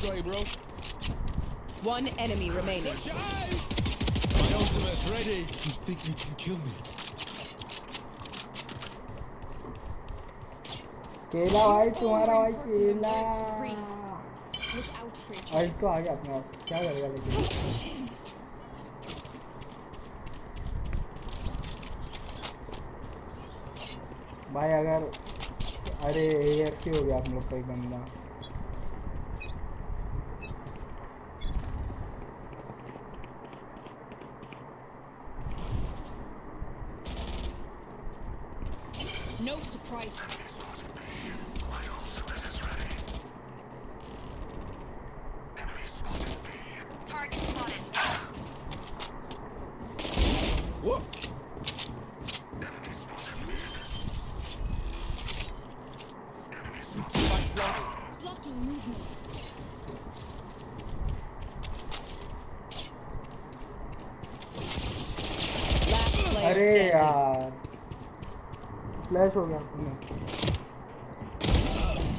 Sorry, bro. One enemy remaining. Watch your eyes. My ultimate's ready. You think you can kill me? केला भाई, तुम्हारा भाई केला। Without free और तो आ गया अपने आप, क्या करेगा लेकिन। भाई अगर, अरे AFK हो गया आप लोग का एक बंदा। No surprises. target spotted. What? movement. Last player अरे standing. यार फ्लैश हो गया तुम्हें।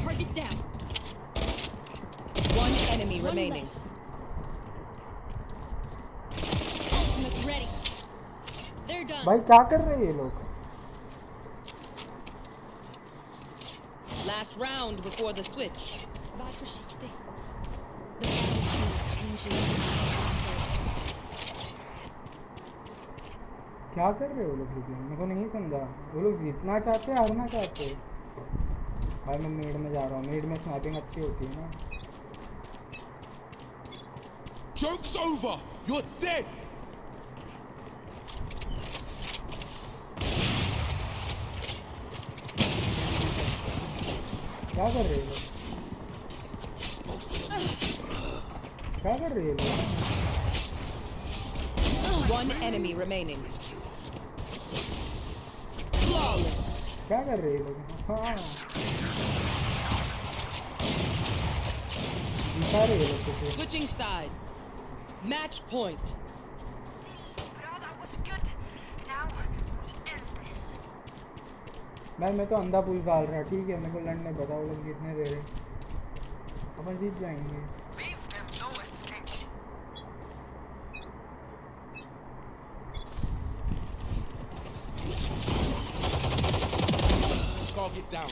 Target down. One enemy One remaining. less. Ultimate ready. They're done. भाई क्या कर रहे हैं ये लोग? Last round before the switch. Var försiktig. The battlefield changes. क्या कर रहे हो लोग लेकिन मेरे को नहीं समझा। वो लोग जीतना चाहते हैं हारना चाहते हैं? भाई मैं मेड में जा रहा हूँ, मेड में स्नैपिंग अच्छी होती है ना। Joke's over! You're dead! क्या कर रहे हो? क्या कर रहे हो? One enemy remaining. Flawless. क्या कर रहे हो? हाँ दिखा रहे हो कुछ। Switching sides. Match point. भाई मैं तो अंधा पुल डाल रहा, ठीक है मेरे को लड़ने पता वो लोग जीतने दे रहे, अपन जीत जाएंगे। Target down.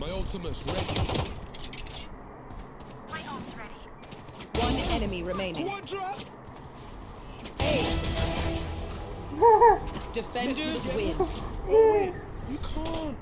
My ultimate's ready. One enemy remaining. Quadra! Defenders win. Oh wait, you can't.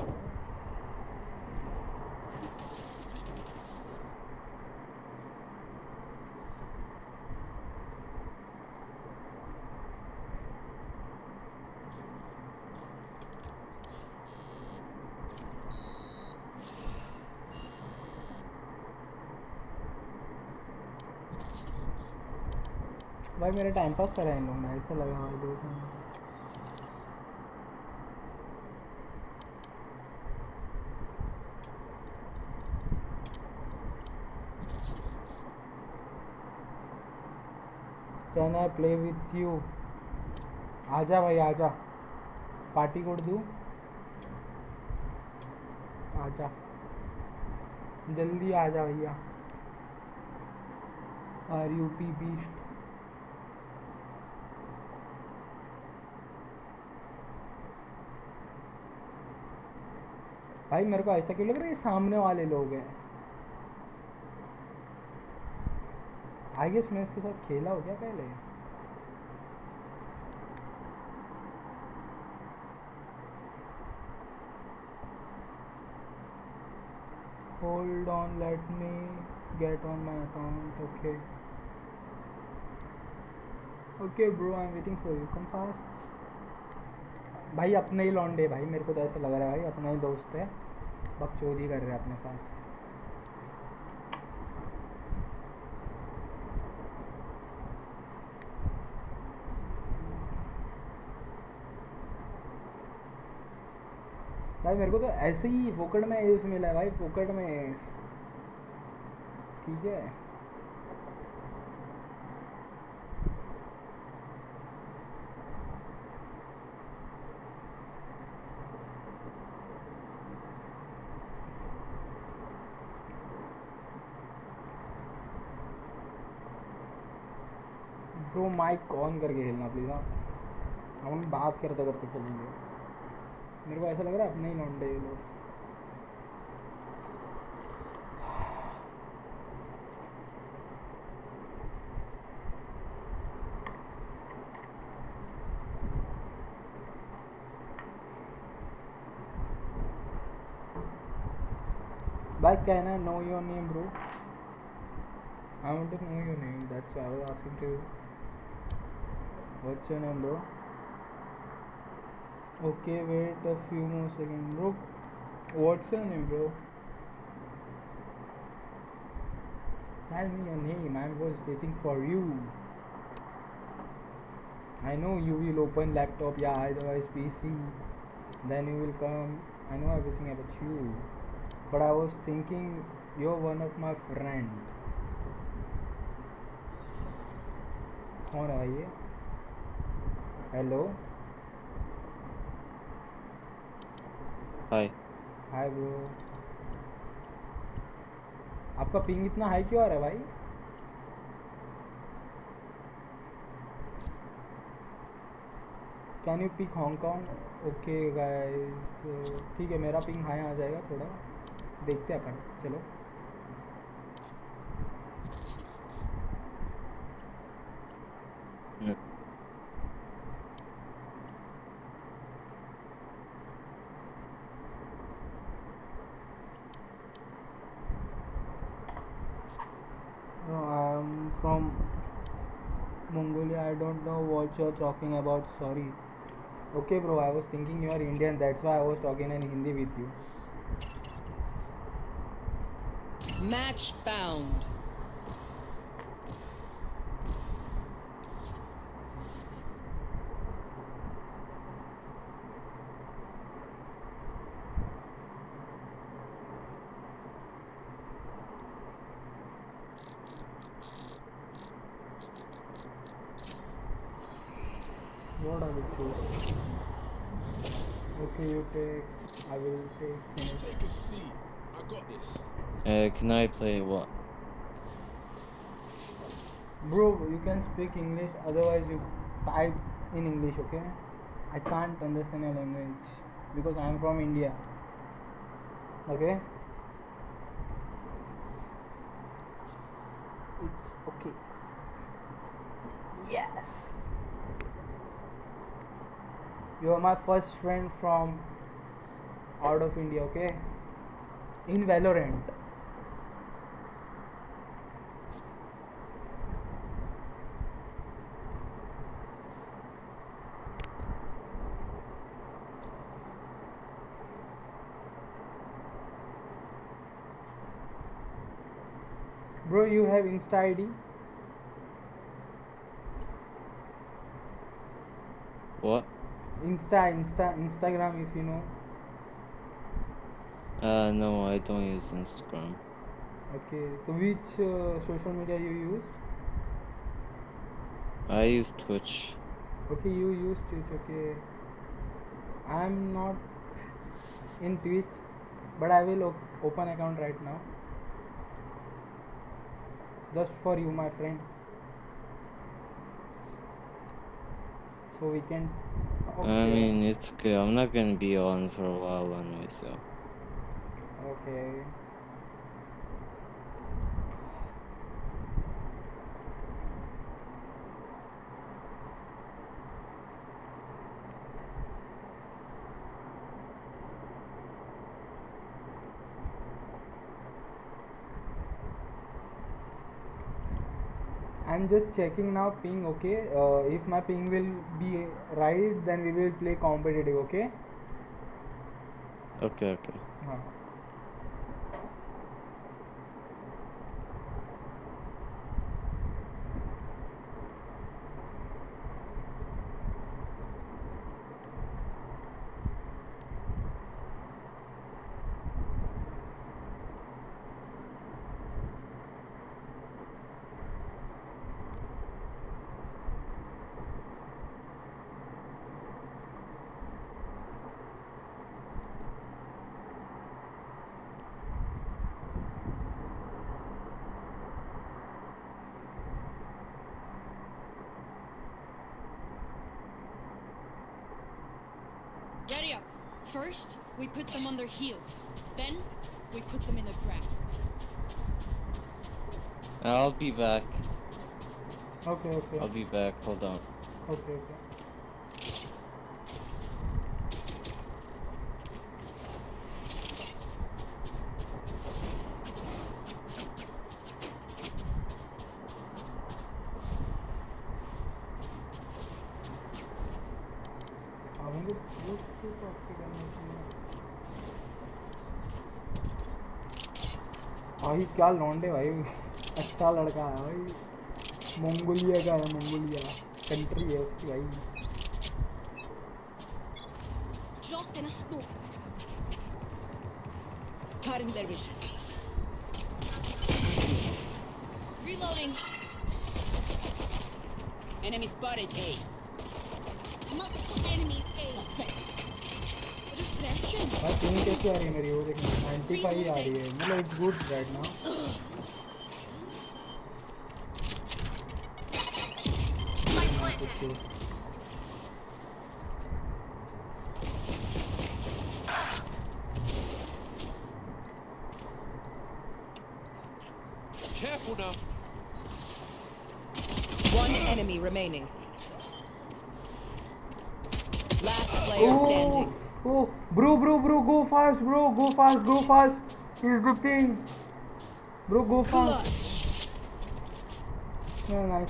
भाई मेरा टाइम पास करा इन लोगों ने, ऐसा लगा भाई दो can I play with you? आजा भाई आजा, पार्टी कोड दूँ? आजा जल्दी आजा भैया। Are you P beast. भाई मेरे को ऐसा क्यों लग रहा है ये सामने वाले लोग हैं? आई गेस मैं इसके साथ खेला हो गया पहले। Hold on, let me get on my account. Okay okay bro, I am waiting for you, come fast. भाई अपने ही लौंडे, भाई मेरे को तो ऐसा लग रहा है भाई अपना ही दोस्त है, बकचोदी कर रहे हैं अपने साथ। भाई मेरे को तो ऐसे ही फोकट में एस मिला है भाई, फोकट में एस, ठीक है। ब्रो माइक ऑन करके खेलना प्लीज़। हाँ हम बात करते करते खेलेंगे। मेरे को ऐसा लग रहा है अपने ही लौंडे ये लोग। भाई can I know your name bro? I want to know your name, that's why I was asking to you. What's your name bro? Okay, wait a few more seconds bro. What's your name bro? Tell me your name, I was waiting for you. I know you will open laptop, yeah, otherwise PC. Then you will come, I know everything about you. but I was thinking you're one of my friend. कौन है भाई ये? Hello. Hi. Hi bro. आपका ping इतना high क्यों आ रहा है भाई? Can you pick Hong Kong? Okay guys, ठीक है, मेरा पिंग हाई आ जाएगा थोड़ा, देखते हैं अपन, चलो। No, I'm from Mongolia. I don't know what you're talking about. Sorry. Okay, bro. I was thinking you are Indian. That's why I was talking in Hindi with you. Match found. What I will choose? Okay, you take. I will take. Just take a seat. I got this. Can I play what? Bro, you can speak English. Otherwise, you type in English. Okay? I can't understand your language because I am from India. Okay? It's okay. Yes. You are my first friend from out of India, okay? In VALORANT. Bro, you have Insta ID? What? Instagram, if you know. No, I don't use Instagram. Okay, so which social media you used? I use Twitch. Okay, you use Twitch, okay. I'm not in Twitch, but I will open account right now. Just for you, my friend. So we can. Okay. I mean, it's okay. I'm not gonna be on for a while anyway, so. Okay. I'm just checking now ping, okay? If my ping will be right, then we will play competitive, okay? Okay, okay. हाँ. Ready up. First, we put them on their heels. Then, we put them in the ground. I'll be back. Okay, okay. I'll be back. Hold on. Okay, okay. भाई क्या लौंडे भाई, अच्छा लड़का है भाई, Mongolia का है, मंगोलिया कंट्री है उसकी भाई। Drop in a smoke. Cutting their vision. Reloading. Enemy spotted A. Multiple enemies A. Reflection. भाई पिंग कैसे आ रही है मेरी? वो देखना 95 आ रही है, मतलब it's good right now. Careful now. One enemy remaining. Last player standing. Oh, bro, go fast, bro, go fast. He's the ping. Bro, go fast. No, nice.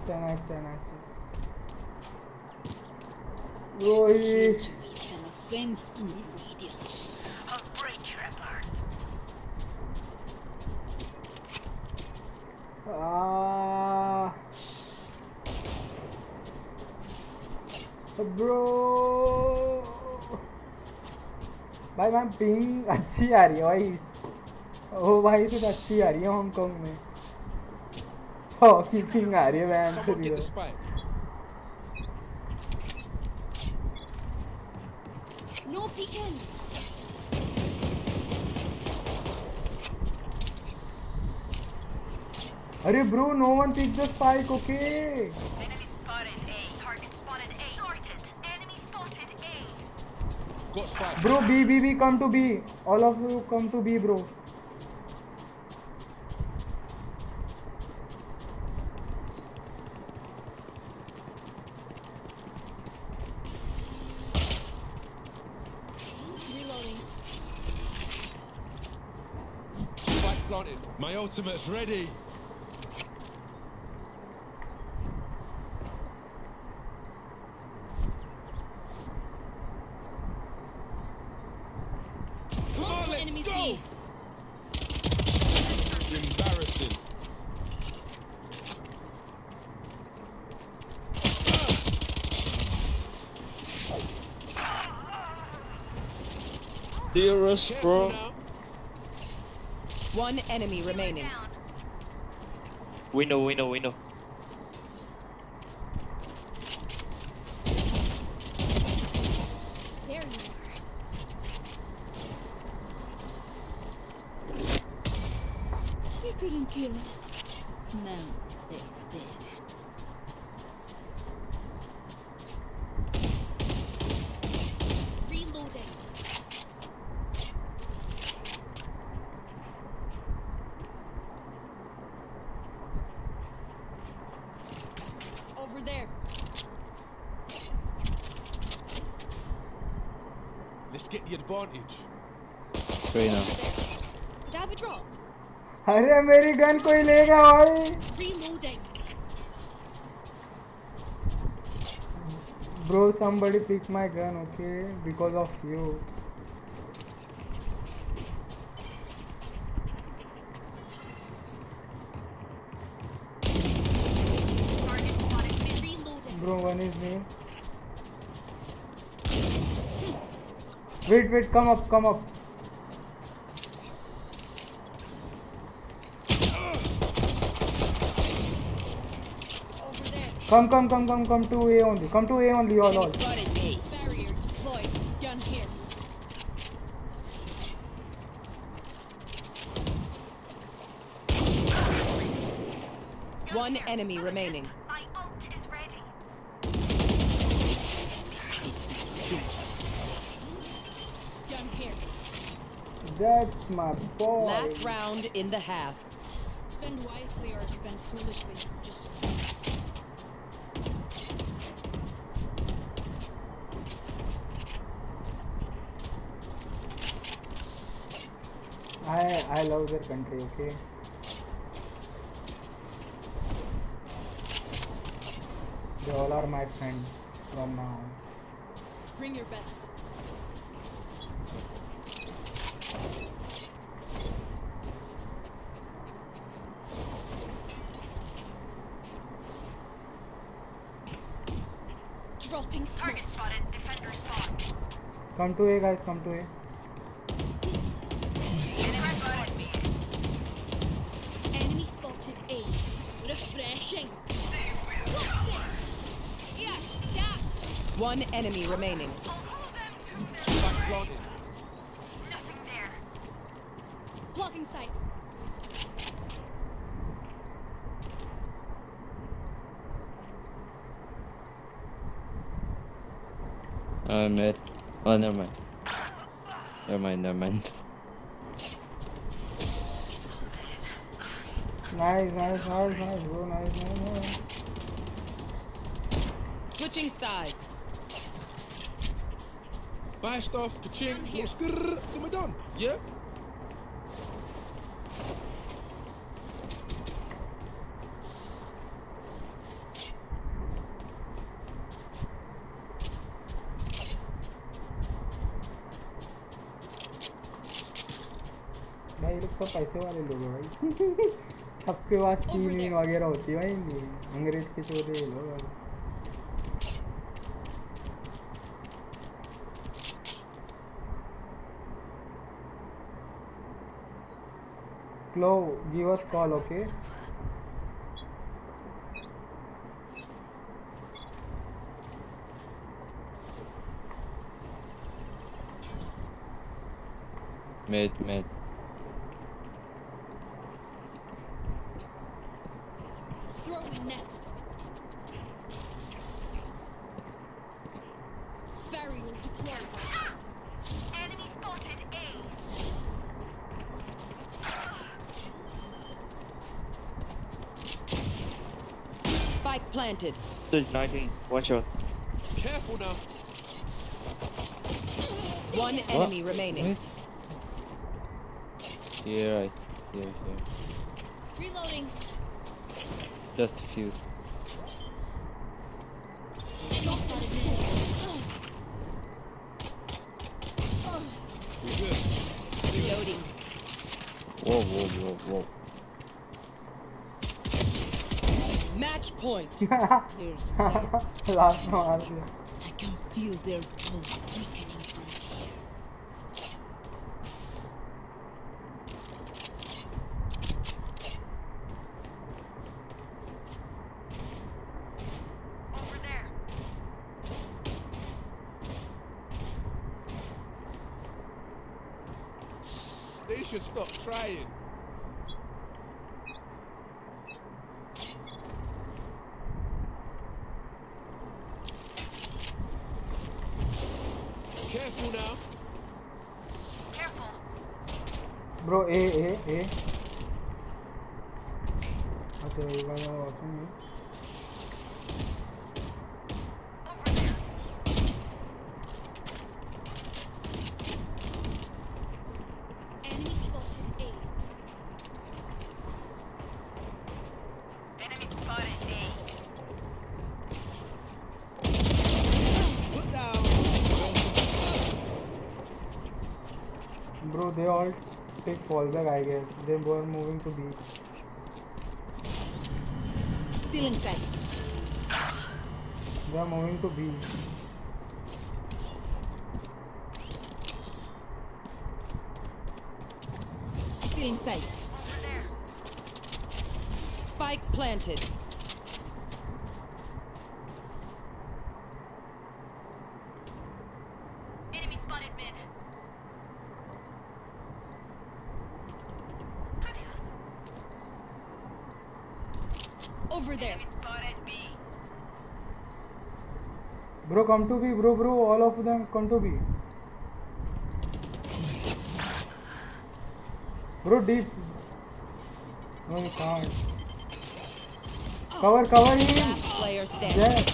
Bro, he... An offense to radiance. I'll break your apart. Bro, भाई ma'am ping अच्छी आ रही है भाई. ओ भाई तो अच्छी आ रही है हांगकांग में. 100 की पिंग आ रही है वैन Someone get the spike. No peeking. अरे bro, no one picked the spike, okay? Enemy spotted A. Target spotted A. Sorted. Enemy spotted A. Got spike. Bro, B, come to B. All of you come to B, bro. Reloading. Spike planted. My ultimate's ready. Come on, Multiple let's enemies go. B. Embarrassing. Serious, Careful bro. now. One enemy remaining. Down. Window. There you are. They couldn't kill us. Now they're dead. Reloading. Over there. Let's get the advantage. Right now. Could I have a drop? अरे मेरी gun कोई लेगा भाई. Reloading. Bro, somebody pick my gun, okay? Because of you. Target spotted mid. Reloading. Bro, one is me. Wait, come up. Over there. Come to A only. Come to A only, all. Enemy spotted A. Barrier deployed. Gun here. One enemy remaining. My ult is ready. Gun here. That's my boy. Last round in the half. Spend wisely or spend foolishly. Just I love their country, okay? They all are my friends from now on. bring your best. Dropping Target smokes. spotted. Defender spawn. Come to A, guys, come to A. Enemy spotted. Refreshing. Here, yeah. One enemy remaining. Spike planted. Blocking sight. Mid. Oh, never mind. Never mind. Nice, bro, nice. Switching sides. Buy stuff, ka-ching, little skrrr, then we're done. Yeah? भाई ये लोग सब पैसे वाले लोग हैं भाई सबके पास टीम वगैरह होती है भाई अंग्रेज के चोरे ये लोग Clo, give us call, okay? Mid. Throwing net. Barrier deployed. Enemy spotted A. Spike planted. 19. Watch out. Careful now. One enemy remaining. Here, right. Here. Reloading. Just a few. Enemy spotted mid. We're good. Reloading. Whoa. Match point. There's last one. I can feel their pulse weakening from here. Over there. They should stop trying. Careful now. Careful. Bro, A. Okay, you guys are watching me. Over there. Enemy spotted A. Enemy spotted A. Put down. Bro, they all take fallback, I guess. They were moving to B. Still in sight. They are moving to B. Still in sight. Over there. Spike planted. Enemy spotted mid. Over there. Enemy spotted B. Bro, come to B, bro. All of them come to B. Bro, deep. No, you can't. Cover him. Last player standing. Yes.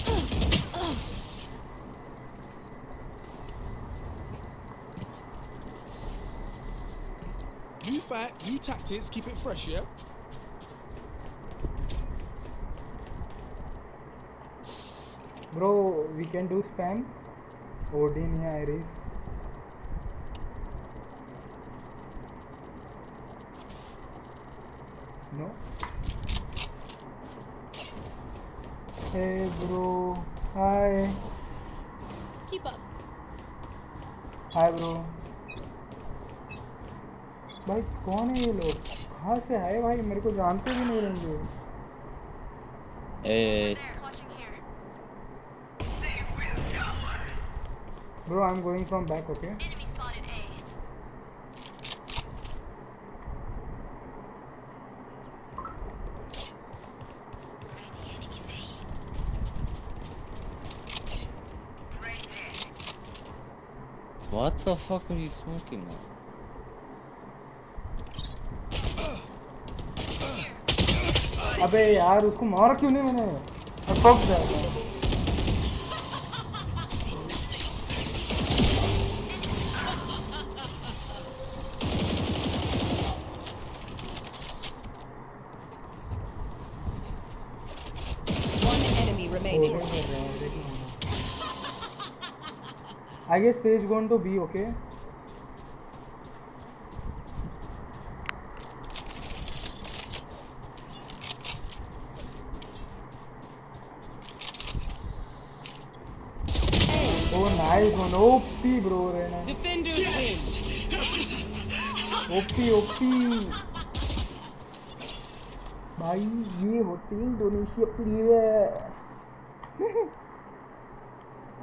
New fight, new tactics, keep it fresh, yeah? Bro, we can do spam. Odin या Iris. No. Hey bro. Hi. Keep up. Hi bro. भाई कौन है ये लोग? कहाँ से आए भाई? मेरे को जानते भी नहीं रहेंगे। Hey. Bro, I'm going from back, okay? What the fuck are you smoking on? अबे यार उसको मारा क्यों नहीं मैंने? Fuck that. One enemy remaining. I guess Sage going to be okay. Oh, nice one. OP, bro. Defenders win. OP. भाई ये होते हैं इंडोनेशिया प्लेयर.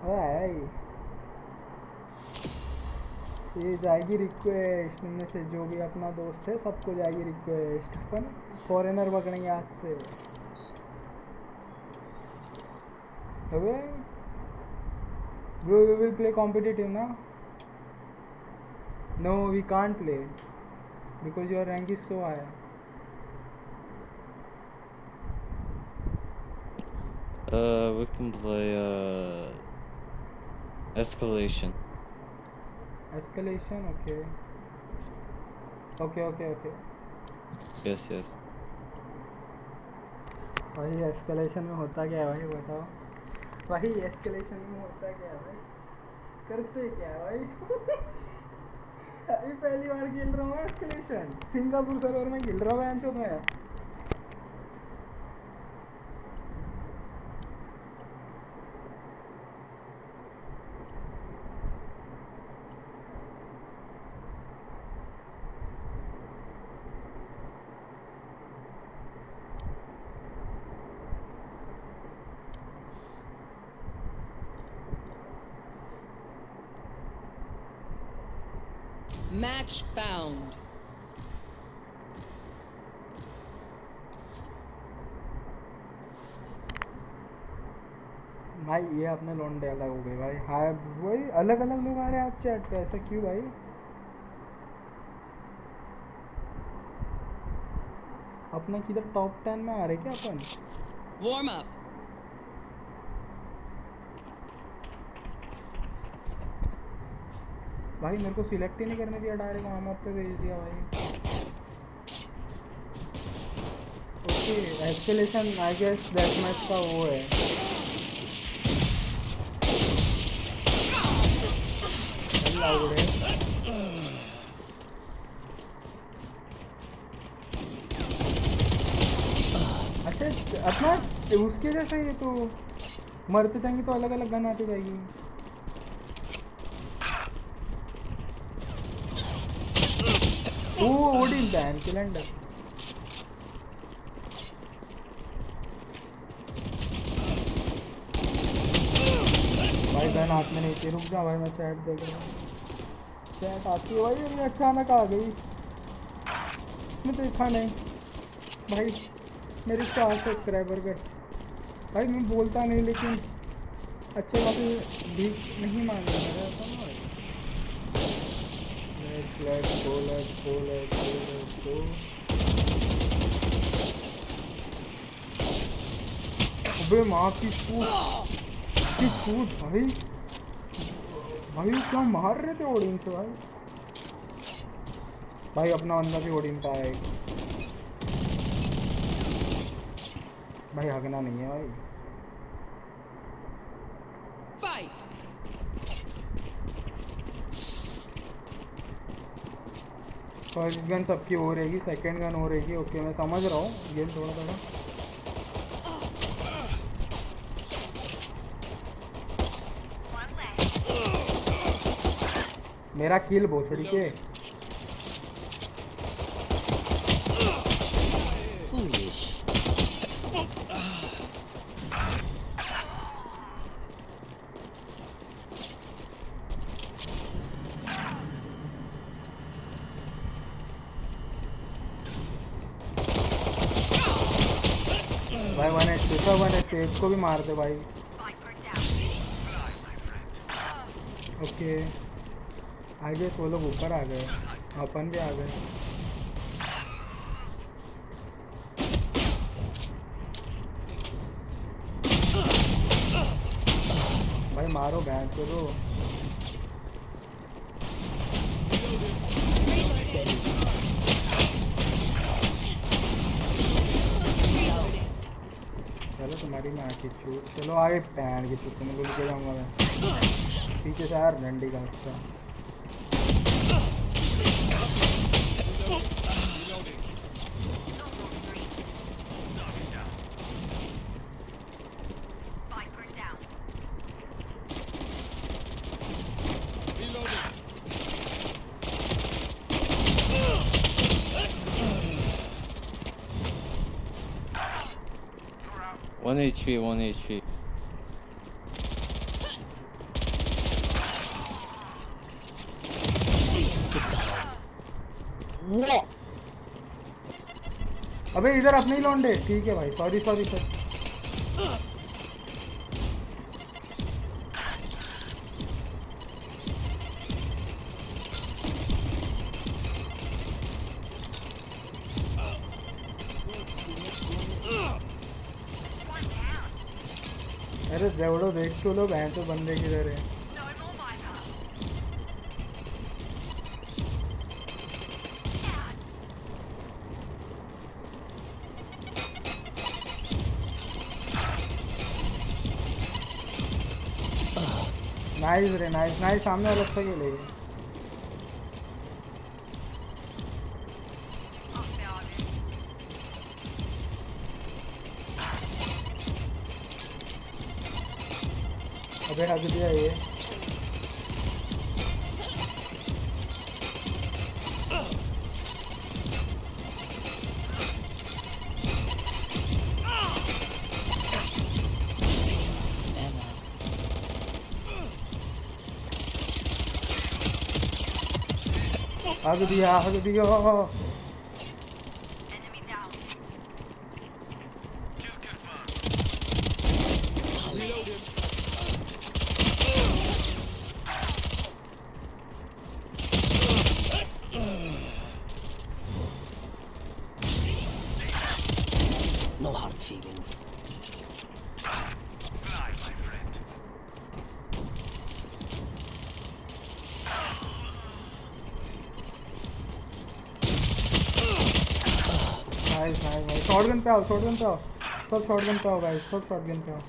भाई ये जाएगी रिक्वेस्ट उनमें से जो भी अपना दोस्त है सबको जाएगी रिक्वेस्ट. अपन फॉरेनर पकड़ेंगे आज से. Okay we will play competitive now. No, we can't play because your rank is so high. We can play escalation. Escalation, okay. Okay. Yes. भाई escalation में होता क्या है भाई बताओ. भाई escalation में होता क्या है भाई? करते क्या है भाई? अभी पहली बार खेल रहा हूँ escalation. सिंगापुर सर्वर में खेल रहा हूँ एमचोद में. Match found. भाई ये अपने लौंडे अलग हो गए भाई. हाय भाई अलग लोग आ रहे हैं आज चैट पे. ऐसा क्यों भाई? अपना किधर टॉप 10 में आ रहे क्या अपन? Warm up. भाई मेरे को सिलेक्ट ही नहीं करने दिया, डायरेक्ट वार्म अप पे भेज दिया भाई. Okay escalation I guess death match का वो है. अच्छा अपना उसके जैसा ही है तो मरते जाएंगे तो अलग अलग गन आती जाएगी. Odin ban calendar. भाई बैन हाथ में नहीं थी. रुक जा भाई मैं चैट देख रहा हूँ. चैट आती है भाई. अभी अचानक आ गई. मैं देखा नहीं भाई. मेरे 4 सब्सक्राइबर पे भाई. मैं बोलता नहीं लेकिन अच्छे बातें भी नहीं मान रहा था ना. Let's go. अबे माँ की कूद भाई. भाई क्या मार रहे थे ओडिन से भाई. भाई अपना बंदा भी ओडिन का है भाई. हगना नहीं है भाई. Fight. फर्स्ट गन सबकी हो रहेगी, सेकंड गन हो रहेगी. ओके मैं समझ रहा हूँ गेम थोड़ा. मेरा किल भोसड़ी के. 1 HP सब 1 HP इसको भी मार दे भाई। ओके आगे वो लोग ऊपर आ गए, अपन भी आ गए। भाई मारो बैंड को दो। चलो तुम्हारी माँ की चूत, चलो आगे पैन की चूत में लेके जाऊंगा मैं। पीछे से यार डंडी का हिस्सा। One HP, 1 HP. अबे इधर अपने ही लौंडे। ठीक है भाई, सॉरी सॉरी सर। अरे जेवड़ो देख तो लो, बहन तो बंदे किधर है। नाइस रे नाइस नाइस, सामने वाला अच्छा खेलेगा। अबे हक दिया ये। हक दिया हक दिया। No hard feelings. Nice nice भाई, शॉटगन पे आओ, शॉटगन पे आओ, सब शॉटगन पे आओ भाई, सब शॉटगन पे आओ।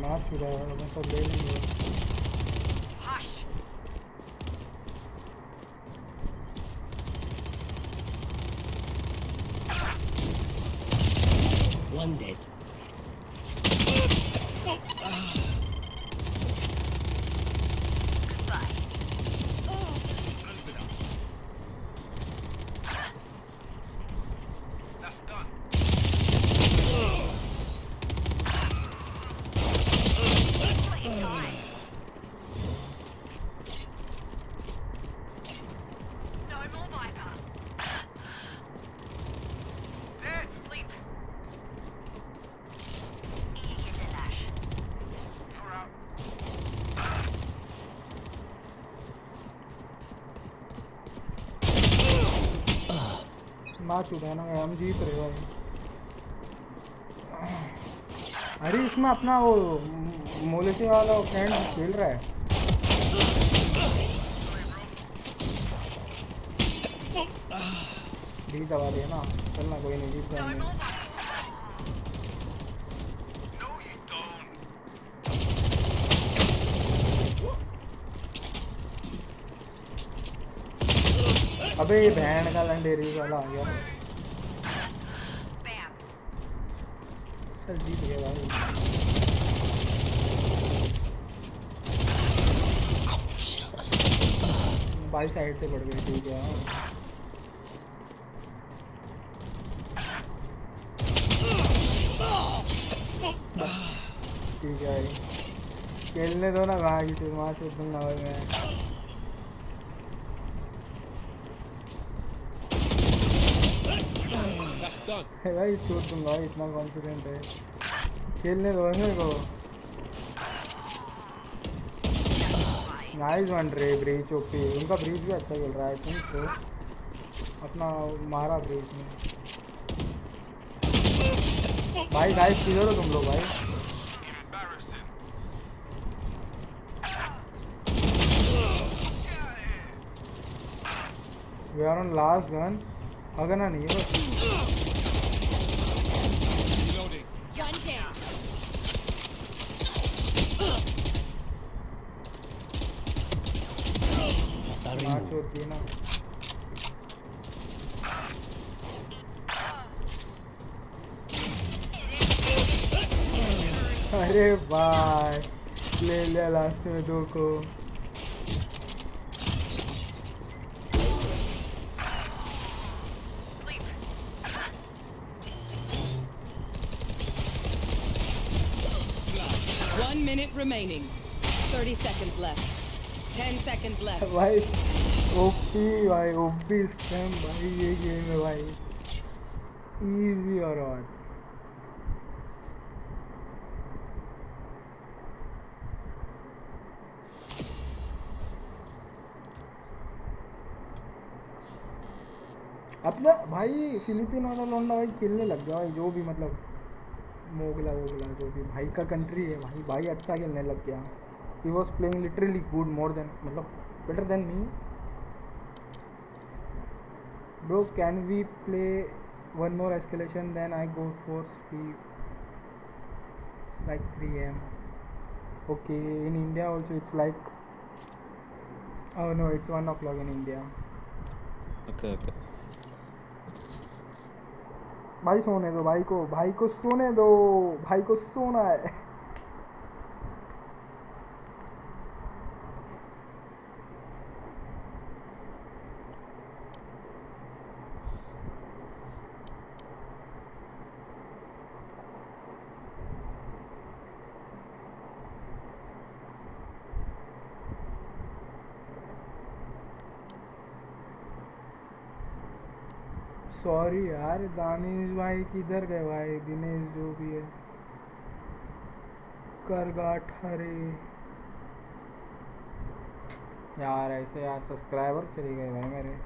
मार चुका है, मैं सब ले लेंगे। One dead. मार चुका है ना, हम जीत रहे भाई। अरे इसमें अपना वो मोलेसे वाला फ्रेंड खेल रहा है। डी दबा दिया ना, चलना कोई नहीं, जीत रहे हैं। अबे ये बहन का लंडेरी वाला आ गया। चल जीत गए भाई। भाई साइड से पड़ गई ठीक है ठीक है खेलने दो ना भाई से वहाँ से दूंगा भाई मैं भाई छूट दूंगा इतना कॉन्फिडेंट है खेलने दो मेरे को नाइस वन रे ब्रीच ओपी उनका ब्रीच भी अच्छा खेल रहा है तुम तो अपना मारा ब्रीच में भाई गाइस किधर हो तुम लोग भाई we are on last gun अगना नहीं है बस मार्च होती है ना अरे भाई ले लिया लास्ट में 2 को minute remaining. 30 seconds left. 10 seconds left. भाई ओपी स्कैम भाई ये गेम है भाई इजी और ऑड अपना भाई फिलीपीन वाला लौंडा भाई खेलने लग गया भाई जो भी मतलब मोगला वोगला जो भी भाई का कंट्री है भाई अच्छा खेलने लग गया he was playing literally good more than मतलब better than me bro can we play one more escalation then I go for sleep it's like 3 AM okay in India also it's like oh no it's 1 o'clock in India okay भाई सोने दो भाई को सोने दो भाई को सोना है सॉरी यार दानिश भाई किधर गए भाई दिनेश जो भी है करगाट हरे यार ऐसे यार सब्सक्राइबर चले गए भाई मेरे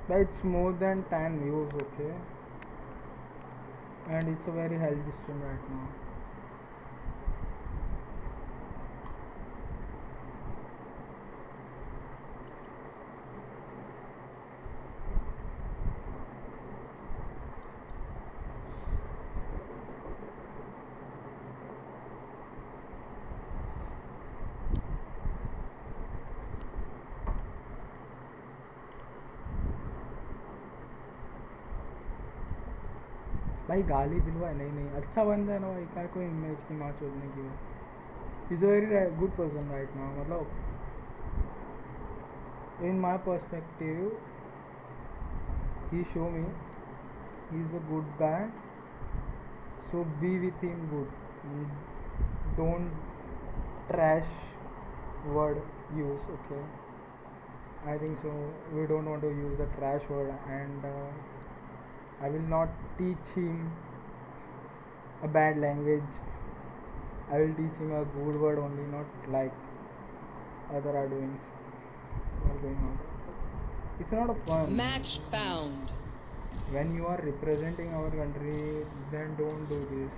but it's more than 10 views okay and it's a very healthy stream right now भाई गाली दिलवाए नहीं अच्छा बंदा है ना भाई क्या कोई इमेज की माँ छोड़ने की हो is a very good person right now मतलब in my perspective he show me he is a good guy so be with him good don't trash word use okay I think so we don't want to use the trash word and I will not teach him a bad language. I will teach him a good word only, not like other are doing. Going on. It's not a fun. Match found. When you are representing our country, then don't do this.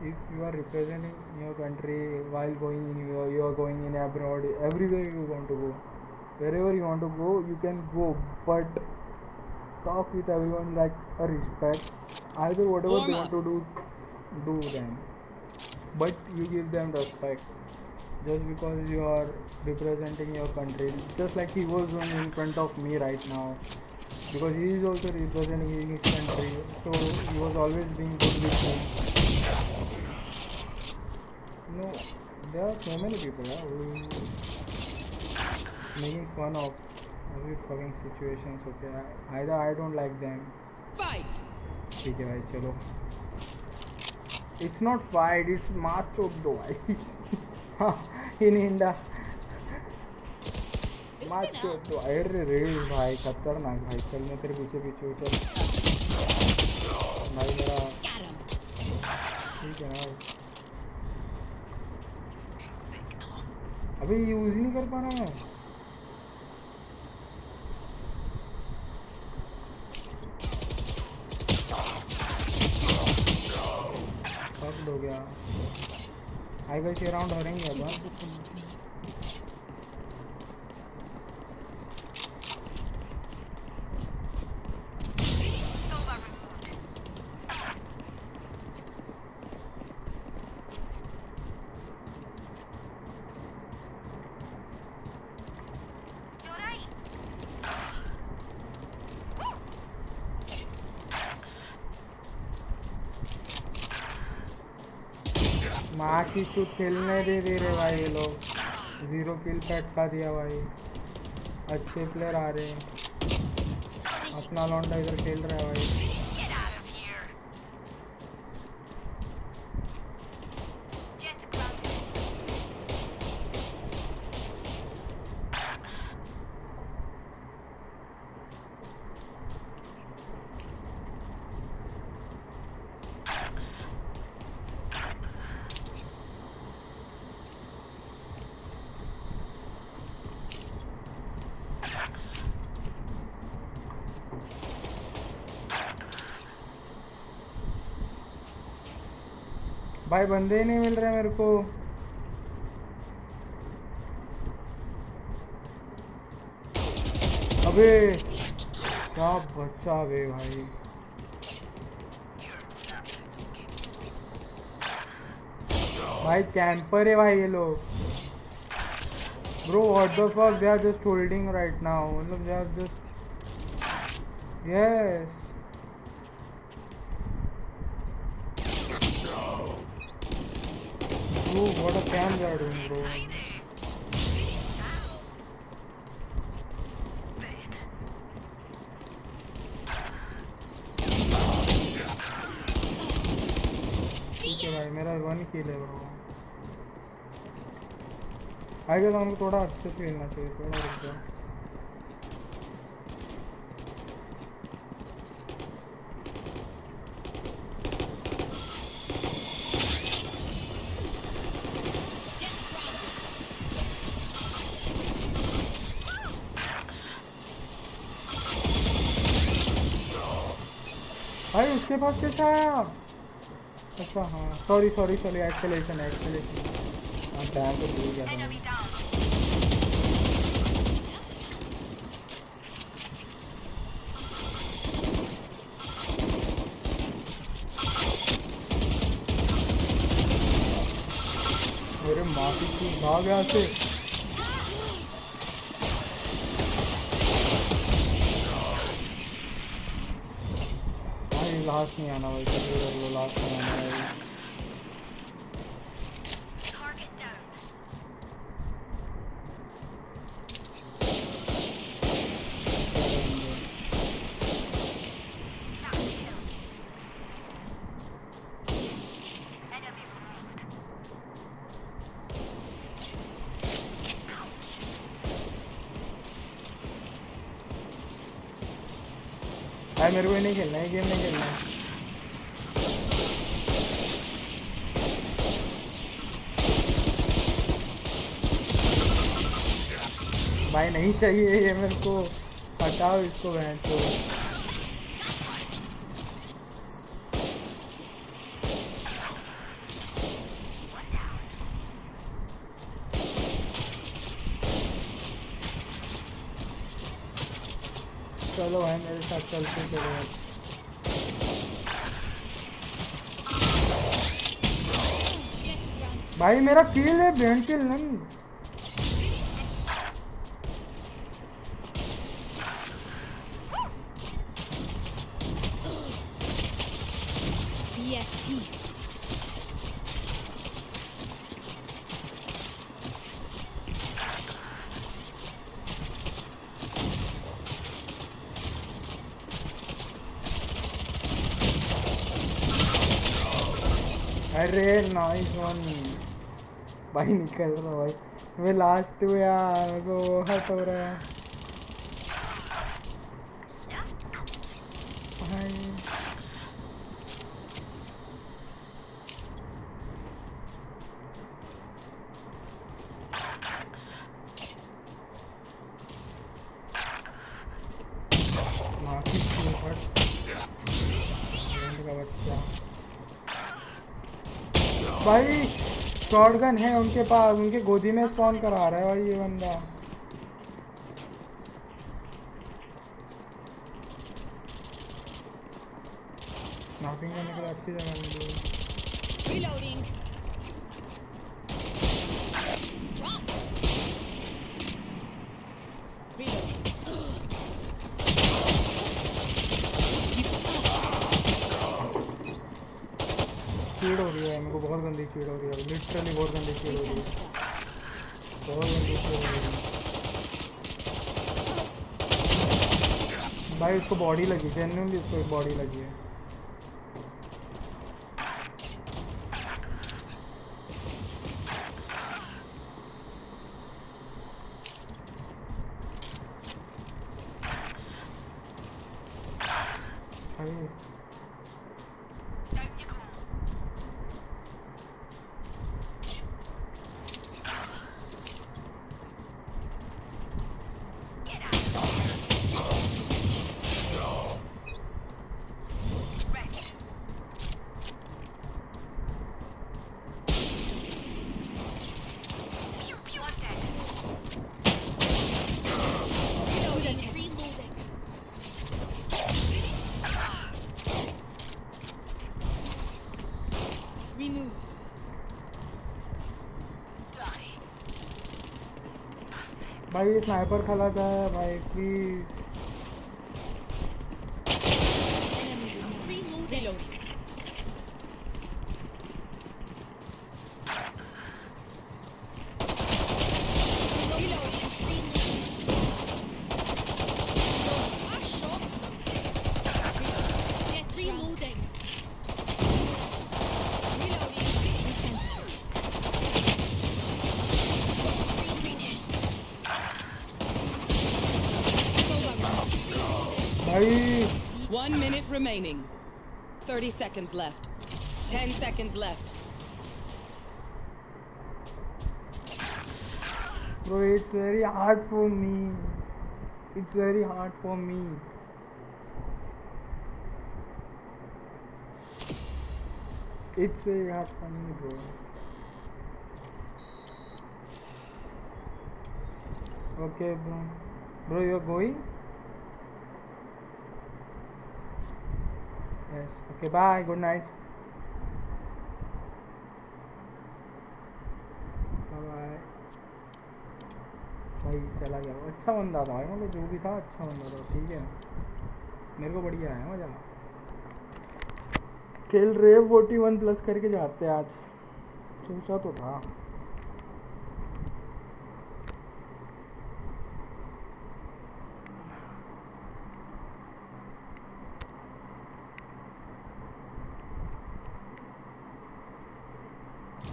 If you are representing your country while going in, you are going in abroad, everywhere you want to go. Wherever you want to go, you can go, but talk with everyone like a respect. Either whatever they want to do them. but you give them respect just because you are representing your country, just like he was doing in front of me right now, because he is also representing his country, so he was always being good with me. There are so many people who making fun of every fucking situations. Okay, either I don't like them. Fight. ठीक है भाई चलो. It's not fight, it's macho दो भाई. In India. Macho दो. अरे रे भाई खतरनाक भाई. चल मैं तेरे पीछे पीछे चल. भाई मेरा. ठीक है ना. अभी यूज ही नहीं कर पा रहा मैं. सब हो गया. आई गेस ये राउंड हारेंगे अब. माँ की चुप खेलने दे रहे भाई ये लोग. 0 किल पे अटका दिया भाई. अच्छे प्लेयर आ रहे हैं. अपना लौंडा इधर खेल रहा है भाई. भाई बंदे ही नहीं मिल रहे मेरे को. अबे सब बच्चा बे भाई. भाई कैंपर है भाई ये लोग. Bro what the fuck, they are just holding right now. मतलब they are just. Yes bro, what a cam they are doing, bro. ठीक है भाई मेरा 1 किल है ब्रो. आगे तो हमको थोड़ा अच्छे से खेलना चाहिए. थोड़ा रुक जाओ. भाई उसके पास कैसा आया. अच्छा हाँ सॉरी एक्सेलेशन. हाँ टाइम तो भूल गया था. मेरे माफी की भाग यहाँ से. लास्ट नहीं आना भाई. चलो लास्ट नहीं आना भाई. भाई मेरे को नहीं खेलना है. गेम नहीं खेलना है. भाई नहीं चाहिए ये मेरे को. हटाओ इसको बहन को. चलो भाई मेरे साथ चलते चलो. भाई मेरा किल है बेंच किल नहीं अरे नाइस वन भाई निकल रहा भाई मैं लास्ट में यार मेरे को हर्ट हो रहा है भाई माफी का बच्चा भाई शॉटगन है उनके पास उनके गोदी में स्पॉन करा रहा है भाई ये बंदा स्नाइपिंग करने के लिए अच्छी जगह मिली Reloading. Dropped. Reloading. चीड़ हो रही है मेरे को बहुत गंदी चीड़ हो रही है लिटरली बहुत गंदी चीड़ हो रही है बहुत गंदी चीड़ हो रही है भाई उसको बॉडी लगी जेन्युइनली उसको एक बॉडी लगी है भाई Remove. भाई स्नाइपर खला था भाई प्लीज Reloading. भाई 1 minute remaining. 30 seconds left. 10 seconds left. bro it's very hard for me it's very hard for me it's very hard for me bro okay bro you're going yes okay bye good night bye bye भाई चला गया अच्छा बंदा था भाई मतलब जो भी था अच्छा बंदा था ठीक है मेरे को बढ़िया है मजा खेल रहे 41 प्लस करके जाते हैं आज सोचा तो था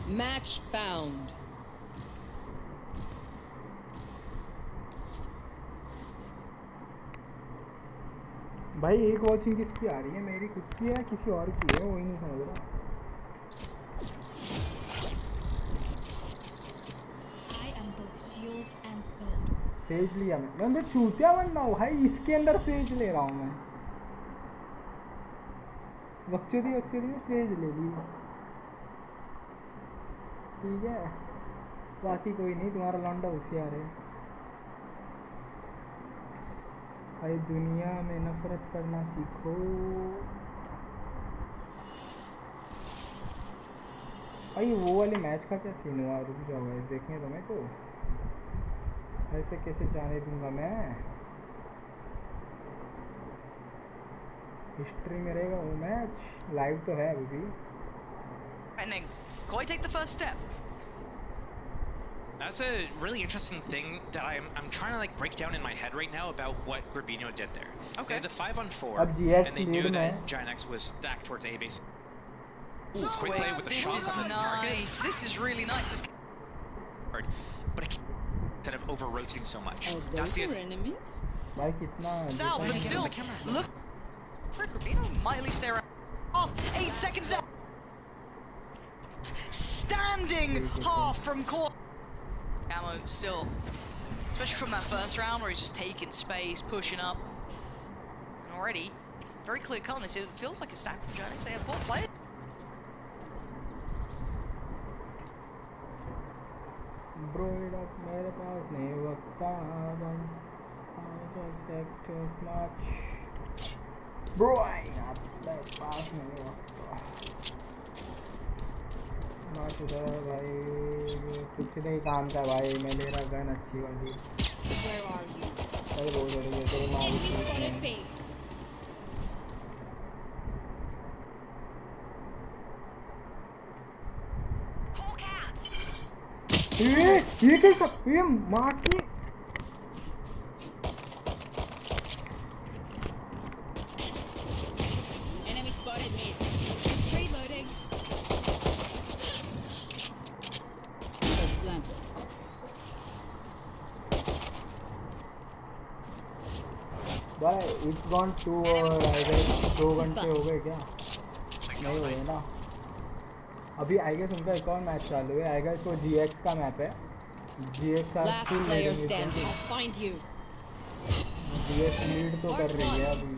Match found. भाई एक वॉचिंग किसकी आ रही है मेरी खुद की है किसी और की है वही नहीं समझ रहा I am both shield and sword. Says लिया मैं चूतिया बन रहा हूँ भाई इसके अंदर सेज ले रहा हूँ मैं बकचोदी में सेज ले ली ठीक है बाकी कोई नहीं तुम्हारा लौंडा होशियार है भाई दुनिया में नफरत करना सीखो भाई वो वाले मैच का क्या सीन हुआ? रुक जाओ गाइस, देखने दो मेरे को। ऐसे कैसे जाने दूंगा मैं? हिस्ट्री में रहेगा वो मैच, लाइव तो है अभी भी। Koi take the first step. That's a really interesting thing that I'm trying to like break down in my head right now about what Grabino did there. They had the 5-on-4, अब GX and they lead knew में that Giant X was stacked towards A base. This is quick play with the This shot is on the target. nice. This is really nice. But instead of over rotating so much. Oh, That's those the are enemies? भाई कितना Sal, but still, look. Frank Rubino might at least stay around. Off. 8 seconds out. Standing half from court. Camo still, especially from that first round where he's just taking space, pushing up. And already, very clear cut on this. It feels like a stack from Giants. They have 4 players. Bro, मेरे पास नहीं वक्त much. Bro, मेरे पास नहीं वक्त। बात उधर भाई कुछ नहीं काम का भाई, मैं ले रहा गन अच्छी वाली। Where are you? भाई बहुत बड़ी है तेरे माल Enemy spotted B. ये कैसा? ये मार के Enemy spotted mid. Reloading. Planted. भाई इट्स गॉन 2 और आई गेस 2 घंटे हो गए क्या? नहीं हुए ना अभी। आई गेस उनका एक और मैच चालू है। आई गेस वो GX का मैप है। GX का Last player standing. I'll find you. GX lead तो कर रही है अभी।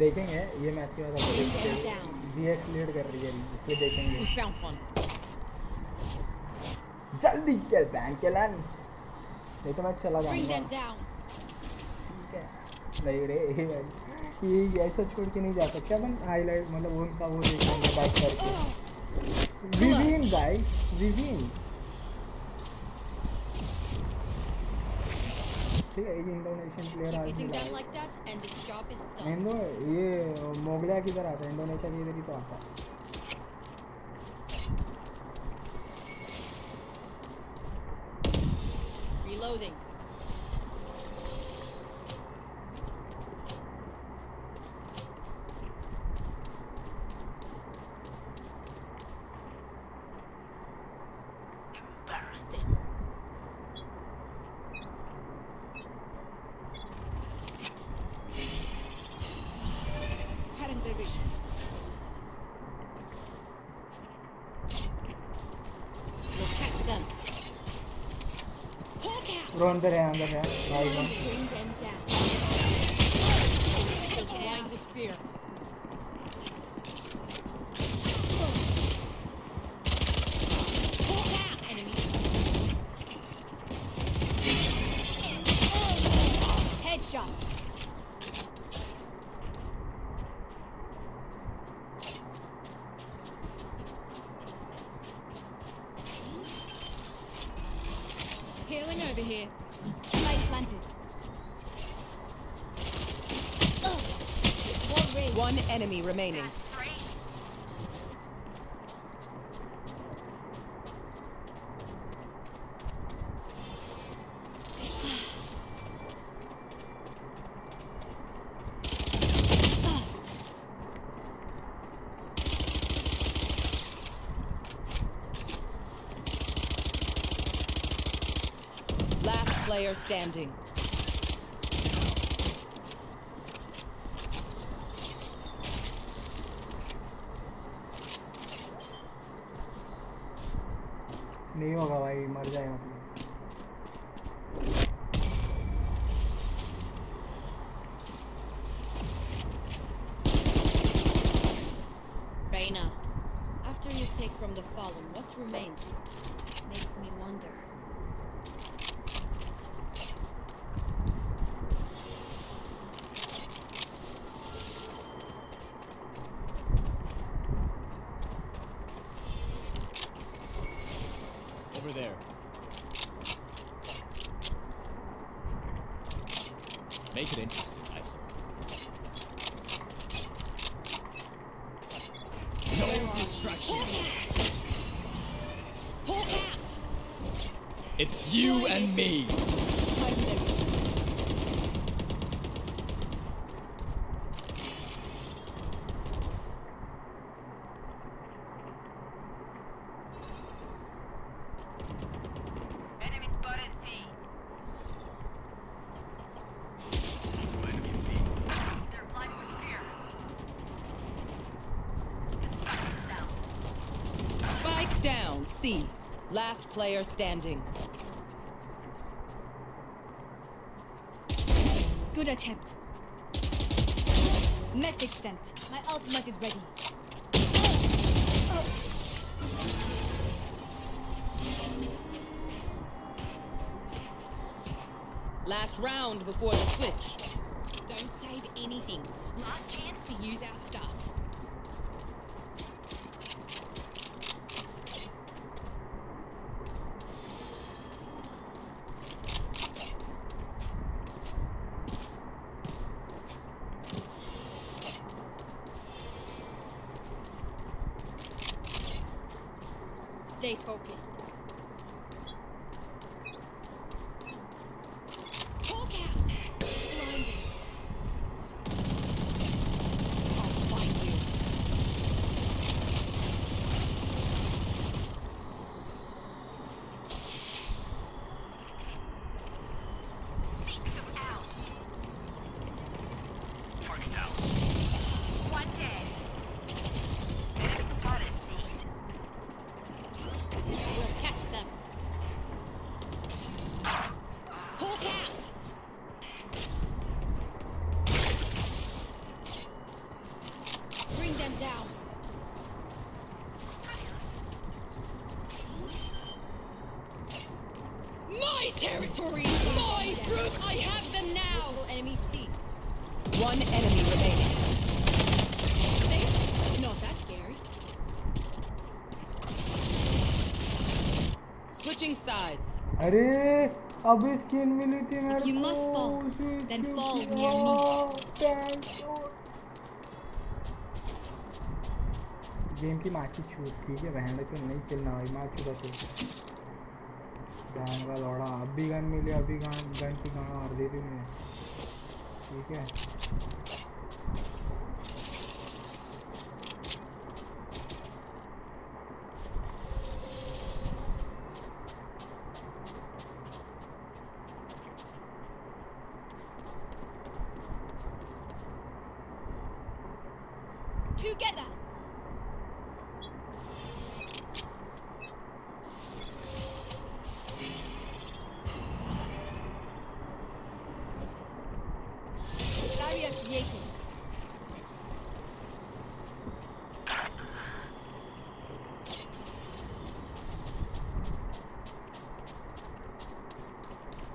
देखेंगे ये मैच के बाद अपन देखते हैं। GX लीड कर रही है इसलिए देखेंगे। We found one. जल्दी चल बैंक के लान, नहीं तो मैं चला Bring जाऊंगा। them down. ठीक है नहीं रे, ये ऐसा छोड़ के नहीं जा सकता। अपन हाईलाइट मतलब उनका वो देखेंगे बैक करके। विविन गाइस, विविन ठीक है। एक इंडोनेशियन प्लेयर Keep आज hitting मिला them है। like that, and this job is done. Indo ये मोगलिया किधर आता है? इंडोनेशिया की इधर ही तो आता है। Reloading. Embarrassing. Cutting their vision. We'll catch them. Hawk out. Bro अंदर है भाई का। Bring them down. Applying the spear. Hawk out, enemy. Headshot. Healing over here. Light planted. One ring. One enemy remaining. Last player standing. नहीं होगा भाई, मर जाएगा तू। Reina, after you take from the fallen, what remains? Makes me wonder. Make it interesting, I suppose. No distraction. Hawk out! It's you and me. Enemy spotted C. They're blind with fear. Spike down, C. Last player standing. Good attempt. Message sent. My ultimate is ready. Last round before the switch. Don't save anything. Last chance to use our stuff. Stay focused. Hawk out! Blinded. I'll find you. Seek them out. Target down. One dead. Enemy spotted C. We'll catch them. Hawk out! Bring them down. My territory! My group! I have them now! Multiple enemy C. One enemy remaining. Safe? Not that scary. Switching sides. अरे अभी skin मिली थी मेरे If you must fall, then fall near me. Game की माची छूट, ठीक है बहन तो नहीं खेलना भाई, मार चुका तू बहन का लौड़ा। अभी गन मिली, अभी गन की गाना मार दी थी मैंने, ठीक है। Together! Barrier created.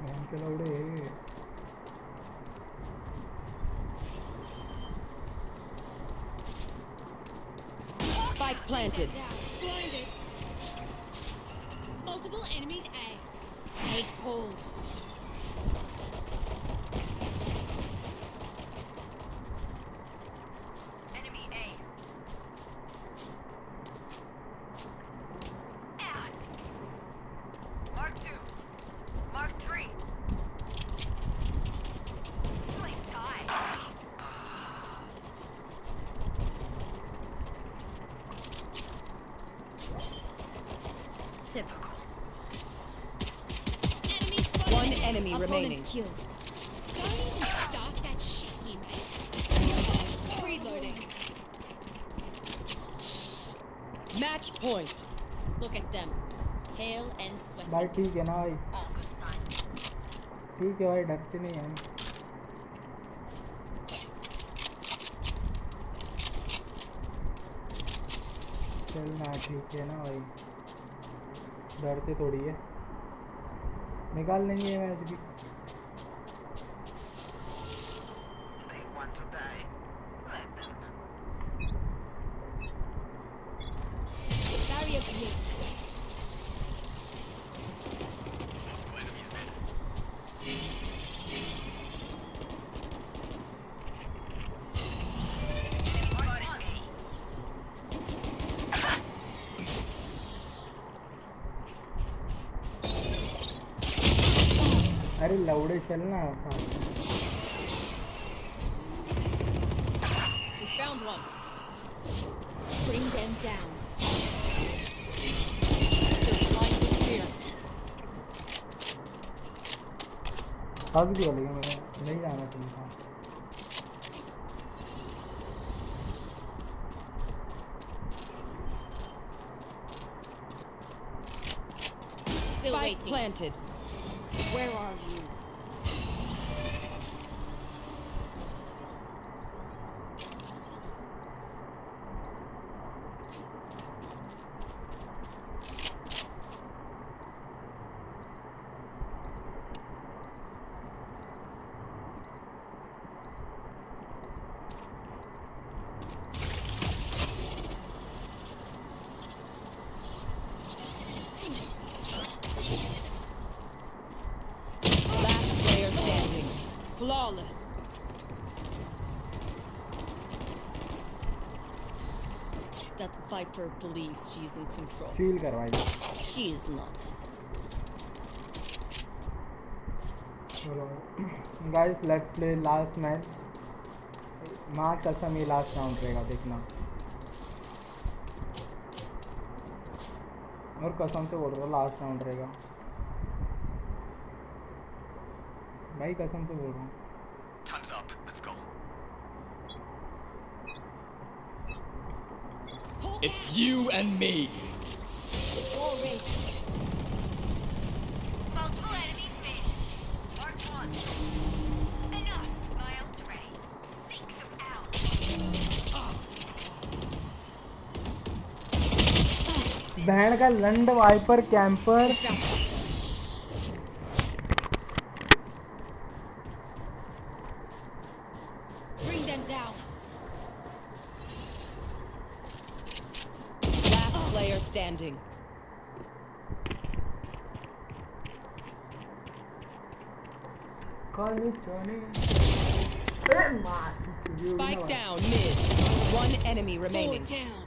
बहन के लौड़े Spike planted. Blinded. Multiple enemies A. Take hold. Enemy A. Out. Mark 2. Mark 3. Flame tie. Typical. One enemy Opponent remaining. killed. Don't even start that shit here, mate. Reloading. Match point. Look at them. Pale and sweaty. भाई ठीक है ना भाई, All good signs. ठीक है भाई, डरते नहीं हैं। चलना ठीक है ना भाई, डरते थोड़ी है, निकाल लेंगे ये मैच भी। They want to die. Let them. Barrier created. अरे लौड़े चलना साथ में। We found one. Bring them down. They're blind with fear. भाग दिया लेकिन मैंने नहीं जाना चाहिए था। Still Spike waiting. planted. Where are you? Last player standing. Flawless. That Viper believes she's in control. Feel करवाइए। She is not. चलो guys let's play last match. माँ कसम ये लास्ट राउंड रहेगा देखना। और कसम से बोल रहा हूँ लास्ट राउंड रहेगा भाई, कसम से बोल रहा हूँ। Time's up. Let's go. It's you and me. Wall race. Multiple enemies mid. Mark one. Enough. My ult's ready. Think them out. बहन का लंड वाइपर कैंपर। Bring them down. Last player standing. Call me Johnny. Spike down mid. One enemy remaining. Four down.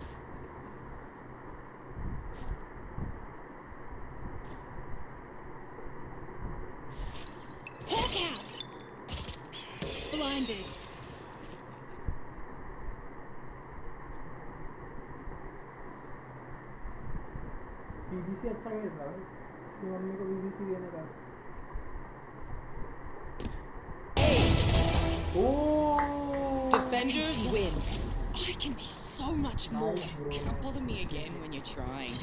Hawk out. Blinded. BBC अच्छा खेल रहा है, इसकी मम्मी को बीबीसी देने का। Defenders win. I can be so much more. Can't bother me again when you're trying.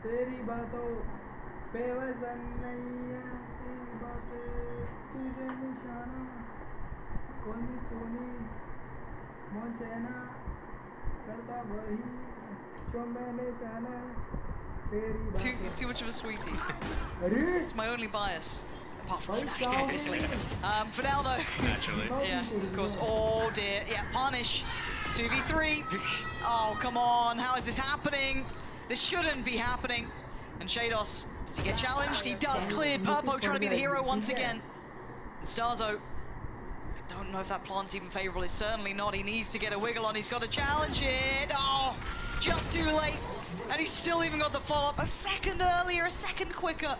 तेरी बातों पे वजन नहीं है, तेरी बातें तुझे निशाना, कोनी तूनी मुझे ना करता वही जो मैंने जाना, तेरी He's too much of a sweetie. अरे It's my only bias. Apart from भाई Fnatic, क्या obviously. For now, though. Naturally. Yeah, of course. Oh dear. Yeah, punish. 2v3. Oh, come on. How is this happening? This shouldn't be happening. And Shados, does he get challenged? He does. Cleared. Purpo trying to be the hero once again. And Starzo, I don't know if that plant's even favourable. It's certainly not. He needs to get a wiggle on. He's got to challenge it. Oh, just too late. And he's still even got the follow-up. A second earlier, a second quicker.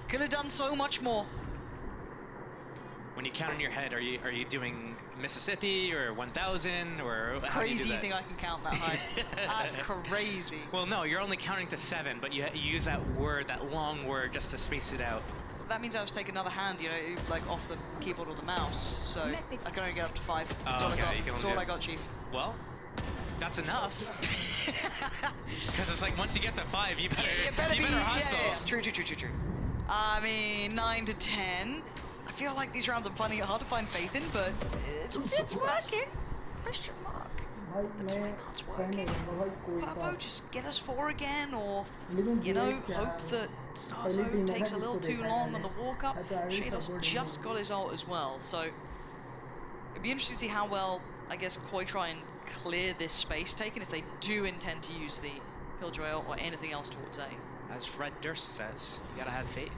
Could have done so much more. When you count in your head, are you doing Mississippi or 1,000 or It's how do you do crazy you that? think I can count that high. That's crazy. Well, no, you're only counting to 7, but you use that word, that long word, just to space it out. That means I have to take another hand, you know, like off the keyboard or the mouse. So I can only get up to 5. That's all I got. That's all I got, Chief. Well, that's enough. Because it's like once you get to 5, you better hustle. True. I mean, 9 to 10. I feel like these rounds are funny, hard to find faith in, but it's working. Question mark. It's working. Purpo, just get us 4 again, or, you know, hope that Starzo takes a little too long on the walk up. Shados just got his ult as well, so it'd be interesting to see how well, I guess, Koi try and clear this space taken if they do intend to use the Killjoy ult or anything else towards A. As Fred Durst says, you gotta have faith.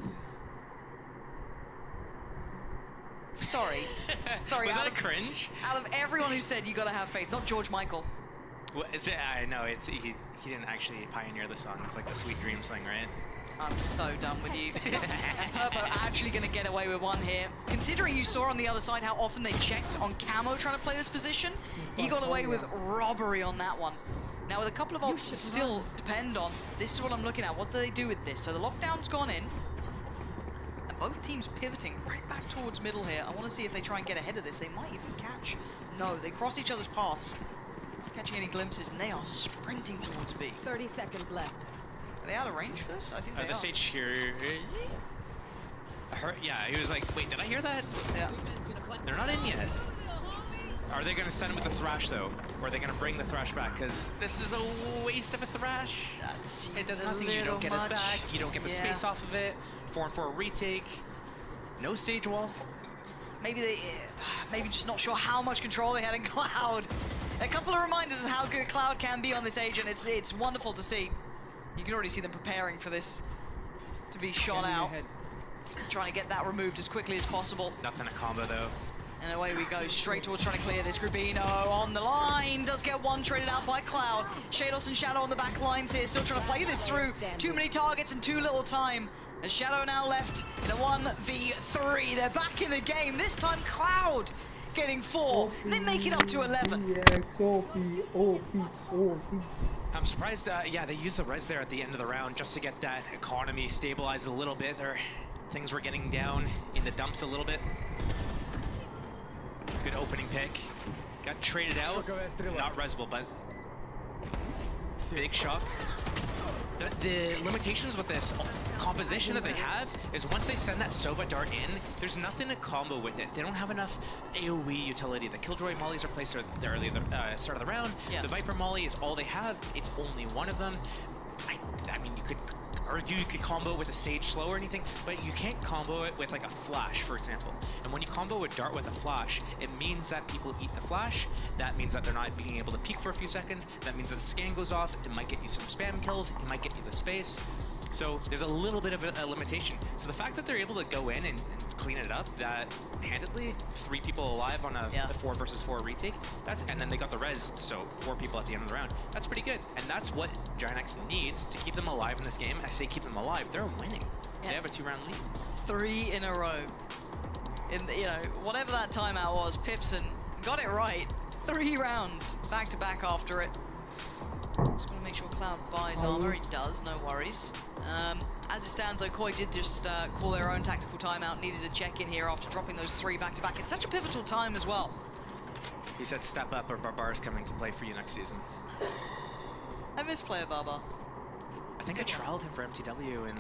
Sorry. Sorry. Was that a cringe? Out of everyone who said you gotta have faith, not George Michael. Well, I know, he didn't actually pioneer the song. It's like the Sweet Dreams thing, right? I'm so done with you. And Purpo actually going to get away with one here. Considering you saw on the other side how often they checked on Camo trying to play this position, he got away with robbery on that one. Now with a couple of ults to still depend on, this is what I'm looking at. What do they do with this? So the lockdown's gone in. And both teams pivoting right back towards middle here. I want to see if they try and get ahead of this. They might even catch. No, they cross each other's paths. Catching any glimpses, and they are sprinting towards B. 30 seconds left. Are they out of range for this? I think they the are. Sage here. Yeah, he was like, wait, did I hear that? Yeah. They're not in yet. Are they going to send him with the Thrash, though? Or are they going to bring the Thrash back? Because this is a waste of a Thrash. It does nothing. You don't get it back. You don't get the space off of it. 4-4 retake. No Sage wall. Maybe just not sure how much control they had in Cloud. A couple of reminders of how good Cloud can be on this agent. It's wonderful to see. You can already see them preparing for this to be shot out. Trying to get that removed as quickly as possible. Nothing a combo, though. And away we go, straight towards trying to clear this. Rubino on the line, does get one traded out by Cloud. Shados and Shadow on the back lines here, still trying to play this through. Too many targets and too little time. As Shadow now left in a 1v3. They're back in the game. This time Cloud getting 4. They make it up to 11. I'm surprised, yeah, they used the res there at the end of the round just to get that economy stabilized a little bit. Things were getting down in the dumps a little bit. Good opening pick. Got traded out. Not resable, but big shock. The limitations with this composition that they have is once they send that Sova dart in, there's nothing to combo with it. They don't have enough AoE utility. The Killjoy mollies are placed at the early start of the round. Yeah. The Viper molly is all they have. It's only one of them. I mean, you could argue you could combo with a Sage slow or anything, but you can't combo it with like a flash, for example. And when you combo a dart with a flash, it means that people eat the flash. That means that they're not being able to peek for a few seconds. That means that the scan goes off. It might get you some spam kills. It might get you the space. So there's a little bit of a limitation. So the fact that they're able to go in and clean it up that handedly, 3 people alive on a 4 versus 4 retake, and then they got the res, so 4 people at the end of the round. That's pretty good. And that's what Giant needs to keep them alive in this game. I say keep them alive. They're winning. Yeah. They have a 2-round lead. 3 in a row. In the, whatever that timeout was, Pipson got it right. 3 rounds back to back after it. Just want to make sure Cloud buys armor. He does, no worries. As it stands, though, Koi did just call their own tactical timeout. Needed to check in here after dropping those 3 back-to-back. It's such a pivotal time as well. He said step up or Barbar's coming to play for you next season. I miss player Barbar. I think I trialed him for MTW in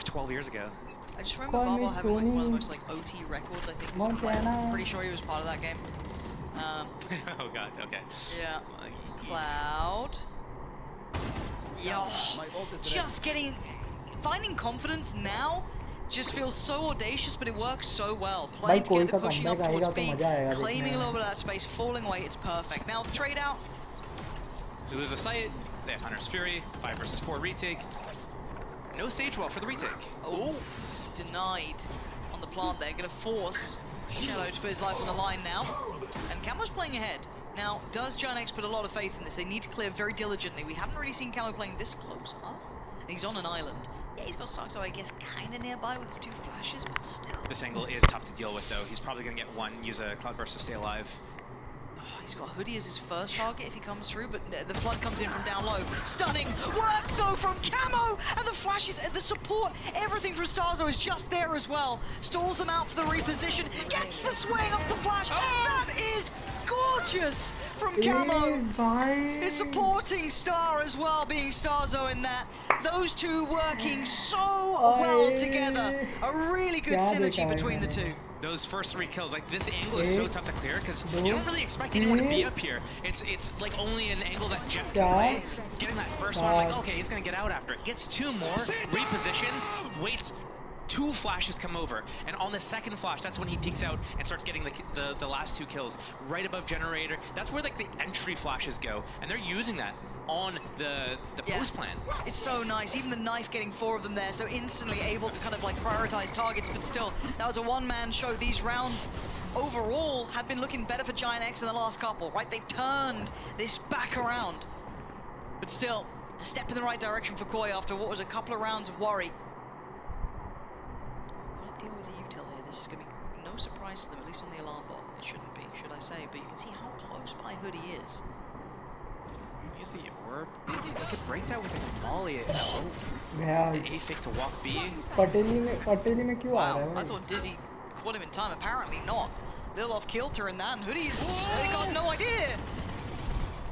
12 years ago. I just remember Barbar having like one of the most like OT records, I think, as a player. I'm pretty sure he was part of that game. Oh god, okay. Yeah. Cloud. Yo, just finding confidence now just feels so audacious, but it works so well. Playing together, pushing up towards B, claiming a little bit of that space, falling away, it's perfect. Now, the trade out. They lose the site, they have Hunter's Fury, 5 versus 4 retake. No Sage wall for the retake. Oh, denied on the plant there. Gonna force Shadow to put his life on the line now. And Camo's playing ahead. Now, does Giant put a lot of faith in this? They need to clear very diligently. We haven't really seen Camo playing this close up. And he's on an island. Yeah, he's got Stark, so I guess kind of nearby with his 2 flashes, but still. This angle is tough to deal with, though. He's probably going to get 1, use a Cloud Burst to stay alive. He's got Hoodie as his first target if he comes through, but the flood comes in from down low. Stunning work, though, from Camo! And the flashes, the support, everything from Starzo is just there as well. Stalls them out for the reposition, gets the swing off the flash. That is gorgeous from Camo. His supporting star as well, being Starzo in that. Those two working so well together. A really good synergy between the two. Those first 3 kills, like this angle is so tough to clear because you don't really expect anyone to be up here. It's like only an angle that Jets can play. Getting that first one, like, okay, he's gonna get out after it. Gets 2 more, repositions, waits. 2 flashes come over, and on the second flash, that's when he peeks out and starts getting the last 2 kills right above generator. That's where like the entry flashes go, and they're using that on the post plan. It's so nice. Even the knife getting 4 of them there, so instantly able to kind of like prioritize targets. But still, that was a one-man show. These rounds overall had been looking better for Giant X in the last couple, right? They've turned this back around, but still a step in the right direction for Koi after what was a couple of rounds of worry. Deal with the util here. This is going to be no surprise to them, at least on the alarm bot. It shouldn't be, should I say, but you can see how close by Hoodie is. Use the orb. They could break that with a molly. Yeah. The A-fake to walk B. पटेली में क्यों आ रहा है? I thought Dizzy caught him in time. Apparently not. Little off kilter in that, and Hoodie's got no idea.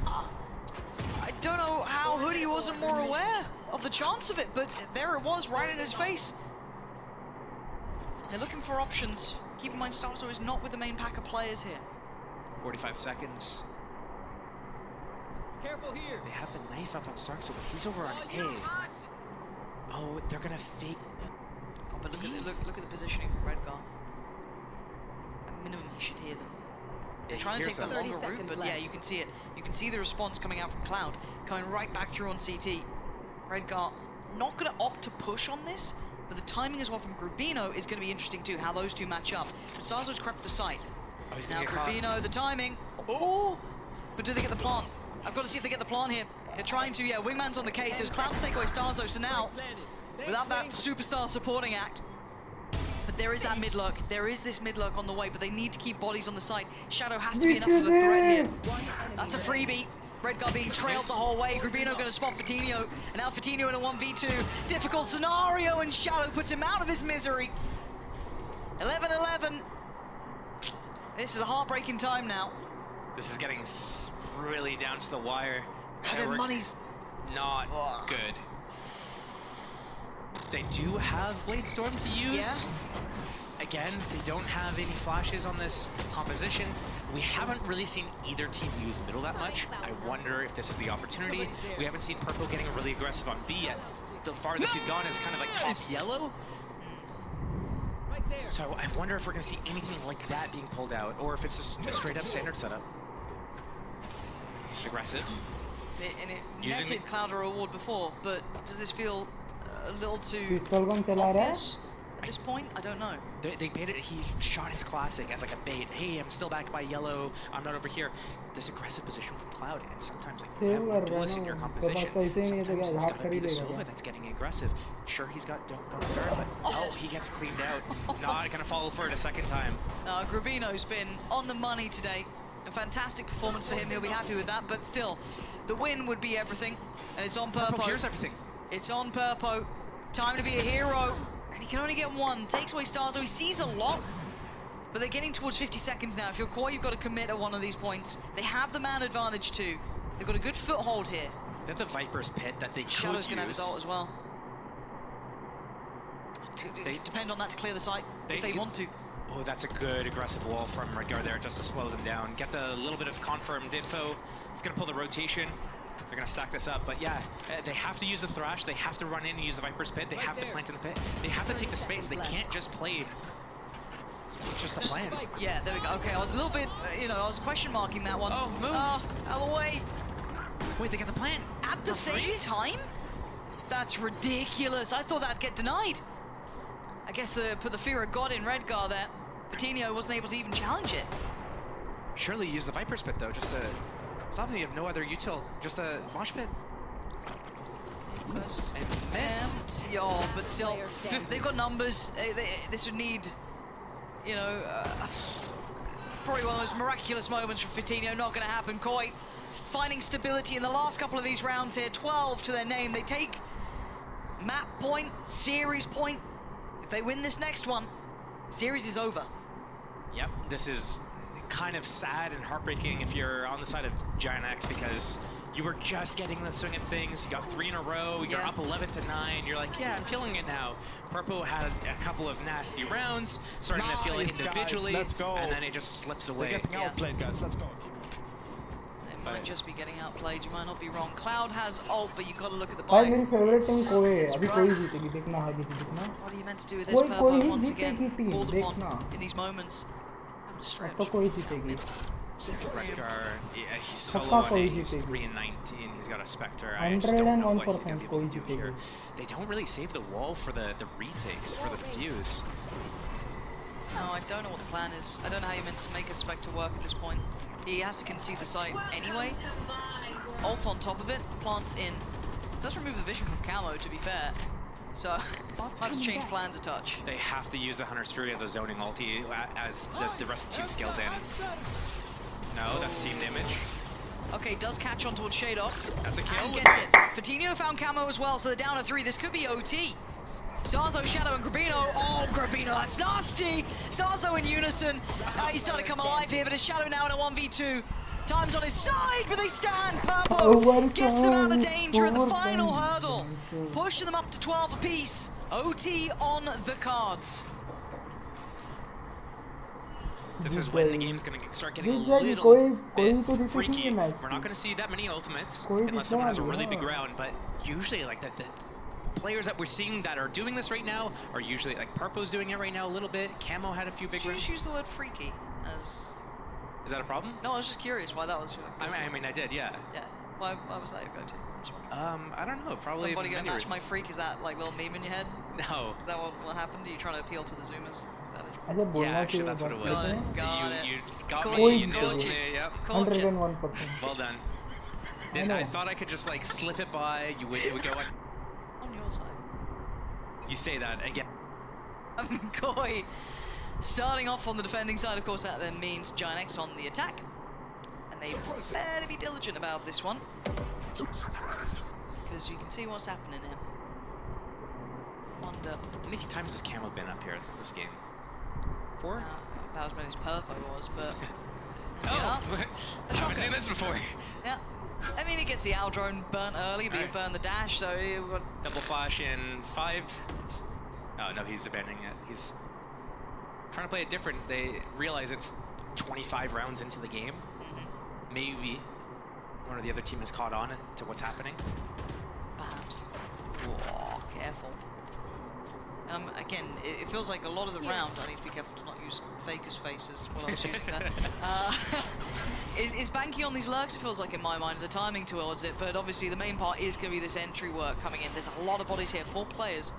I don't know how Hoodie wasn't more aware of the chance of it, but there it was, right in his face. They're looking for options. Keep in mind, Starzo is not with the main pack of players here. 45 seconds. Careful here. They have the knife up on Starzo, but he's over on A. Oh, they're gonna fake. Oh, but look at the positioning from Redgar. At minimum, he should hear them. They're trying to take the longer route, but yeah, you can see it. You can see the response coming out from Cloud, coming right back through on CT. Redgar not going to opt to push on this, but the timing as well from Grubino is going to be interesting too, how those two match up. But Sarzo's crept the site. Oh, he's now gonna get Grubino, the timing. Oh! But do they get the plant? I've got to see if they get the plant here. They're trying to, yeah, Wingman's on the case. There's Cloud to take away Starzo, so now, without that superstar supporting act, but there is that mid-lurk. There is this mid-lurk on the way, but they need to keep bodies on the site. Shadow has to be enough of a threat here. That's a freebie. Redgar being trailed the whole way. Grubino going to spot Fatinho, and now Fatinho in a 1v2. Difficult scenario, and Shadow puts him out of his misery. 11-11. This is a heartbreaking time now. This is getting really down to the wire. Their money's not good. They do have Blade Storm to use. Yeah. Again, they don't have any flashes on this composition. We haven't really seen either team use middle that much. I wonder if this is the opportunity. We haven't seen Purple getting really aggressive on B yet. The farthest he's gone is kind of like top yellow. So I wonder if we're going to see anything like that being pulled out, or if it's just a straight up standard setup. Aggressive. And it netted Cloud a reward before, but does this feel a little too obvious at this point? I don't know. They baited it. He shot his classic as like a bait. Hey, I'm still backed by yellow. I'm not over here. This aggressive position from Cloud, and sometimes like you have no duelists in your composition. Sometimes it's gotta be the Sova that's getting aggressive. Sure, he's got don't turn, but oh, he gets cleaned out. Not gonna follow for it a second time. Grubino's been on the money today. A fantastic performance for him. He'll be happy with that. But still, the win would be everything, and it's on Purpo. Here's everything. It's on Purpo. Time to be a hero. And he can only get one. Takes away Starzo. He sees a lot, but they're getting towards 50 seconds now. If you're Koi, you've got to commit at one of these points. They have the man advantage too. They've got a good foothold here. They have the Viper's Pit that they could Shadow's use. going to have his ult as well. They depend on that to clear the site if they want to. Oh, that's a good aggressive wall from Redgar there just to slow them down. Get the little bit of confirmed info. It's going to pull the rotation. They're going to stack this up, but yeah, they have to use the Thrash. They have to run in and use the Viper's Pit. They have to plant in the pit. They have to take the space. They can't just play just a plan. Yeah, there we go. Okay, I was a little bit, I was question marking that one. Oh, move. Out of the way. Wait, they got the plan. At the same time? That's ridiculous. I thought that'd get denied. I guess they put the fear of God in Redgar there. Fatinho wasn't able to even challenge it. Surely use the Viper's Pit though, just to stop them. You have no other util, just a mosh pit. First attempt, but still, they've got numbers. This would need, probably one of those miraculous moments from Fatinho. Not going to happen. Koi finding stability in the last couple of these rounds here. 12 to their name. They take map point, series point. If they win this next one, series is over. Yep, this is kind of sad and heartbreaking if you're on the side of Giant X, because you were just getting the swing of things. You got 3 in a row. You're up 11-9. You're like, yeah, I'm killing it now. Purpo had a couple of nasty rounds, starting to feel it individually, guys, let's go. And then it just slips away. They're getting outplayed, guys. Let's go. might just be getting outplayed. You might not be wrong. Cloud has ult, but you got to look at the भाई buy. मेरी favourite team कोई है, It's अभी rough. कोई जीतेगी, देखना आगे देखना. What are you meant to do with this कोई Purple ही once जीतेगी again? टीम, Called upon देखना. in these moments. I'm just अब तो कोई जीतेगी. Redgar, yeah, he's Sabka solo on koi A, he's jeetegi. 3 and 19, he's got a Spectre. I just don't know what he's going to be able to do 101% here. They don't really save the wall for the retakes, for the defuse. No, I don't know what the plan is. I don't know how you're meant to make a Spectre work at this point. He has to concede the site anyway. Ult on top of it, plants in. Does remove the vision from Camo, to be fair. So, might have to change plans a touch. They have to use the Hunter's Fury as a zoning ulti as the rest of the team scales in. No, that's team damage. Okay, does catch on towards Shados. That's a kill. And gets it. Fatinho found Camo as well, so they're down to 3. This could be OT. Sarzo, Shadow, and Grabino. Oh, Grabino, that's nasty! Sarzo in unison. He's starting to come alive here, but it's Shadow now in a 1v2. Time's on his side, but they stand. Purple gets them out of the danger at the final hurdle. Pushing them up to 12 apiece. OT on the cards. This is when the game's going to start getting a जीतेगी, little कोई तो bit freaky. जीतेगी match. We're not going to see that many ultimates कोई unless someone has a जीतना really big है. round, but usually like the players that we're seeing that are doing this right now are usually like Purpo's doing it right now a little bit. Camo had a few big Did you rounds. just use the word freaky as... Is that a problem? No, I was just curious why that was your go-to. I mean, I did, yeah. Yeah, why was that your go-to? I'm just wondering. I don't know. Probably. Somebody gonna many match reasons. my freak? Is that like little meme in your head? No. Is that what happened? Are you trying to appeal to the Zoomers? Is that it? ऐसे Yeah, बोलना actually, चाहिए that's what it बात was. करते हैं. Got it. You got Caught me. you, You nailed caught you. me. Yep. Caught you. 101%. Well done. I I know. thought I could just like slip it by. You would go. On your side. You say that again. Koi starting off on the defending side, of course, that then means Giant X on the attack. And they better be diligent about this one. Because you can see what's happening here. I wonder. How many times has Camo been up here this game? 4? About as many as Purpo was, but... Oh! Yeah. I haven't seen this before. Yeah. I mean, he gets the owl drone burnt early, but he Right. burned the dash, so... Double flash in 5. Oh, no, he's abandoning it. He's trying to play it different. They realize it's 25 rounds into the game. Maybe one or the other team has caught on to what's happening. Perhaps. Whoa, careful. Again, it feels like a lot of the round, I need to be careful to not use Faker's faces while I was using that. Is banking on these lurks, it feels like in my mind, the timing towards it, but obviously the main part is going to be this entry work coming in. There's a lot of bodies here, 4 players.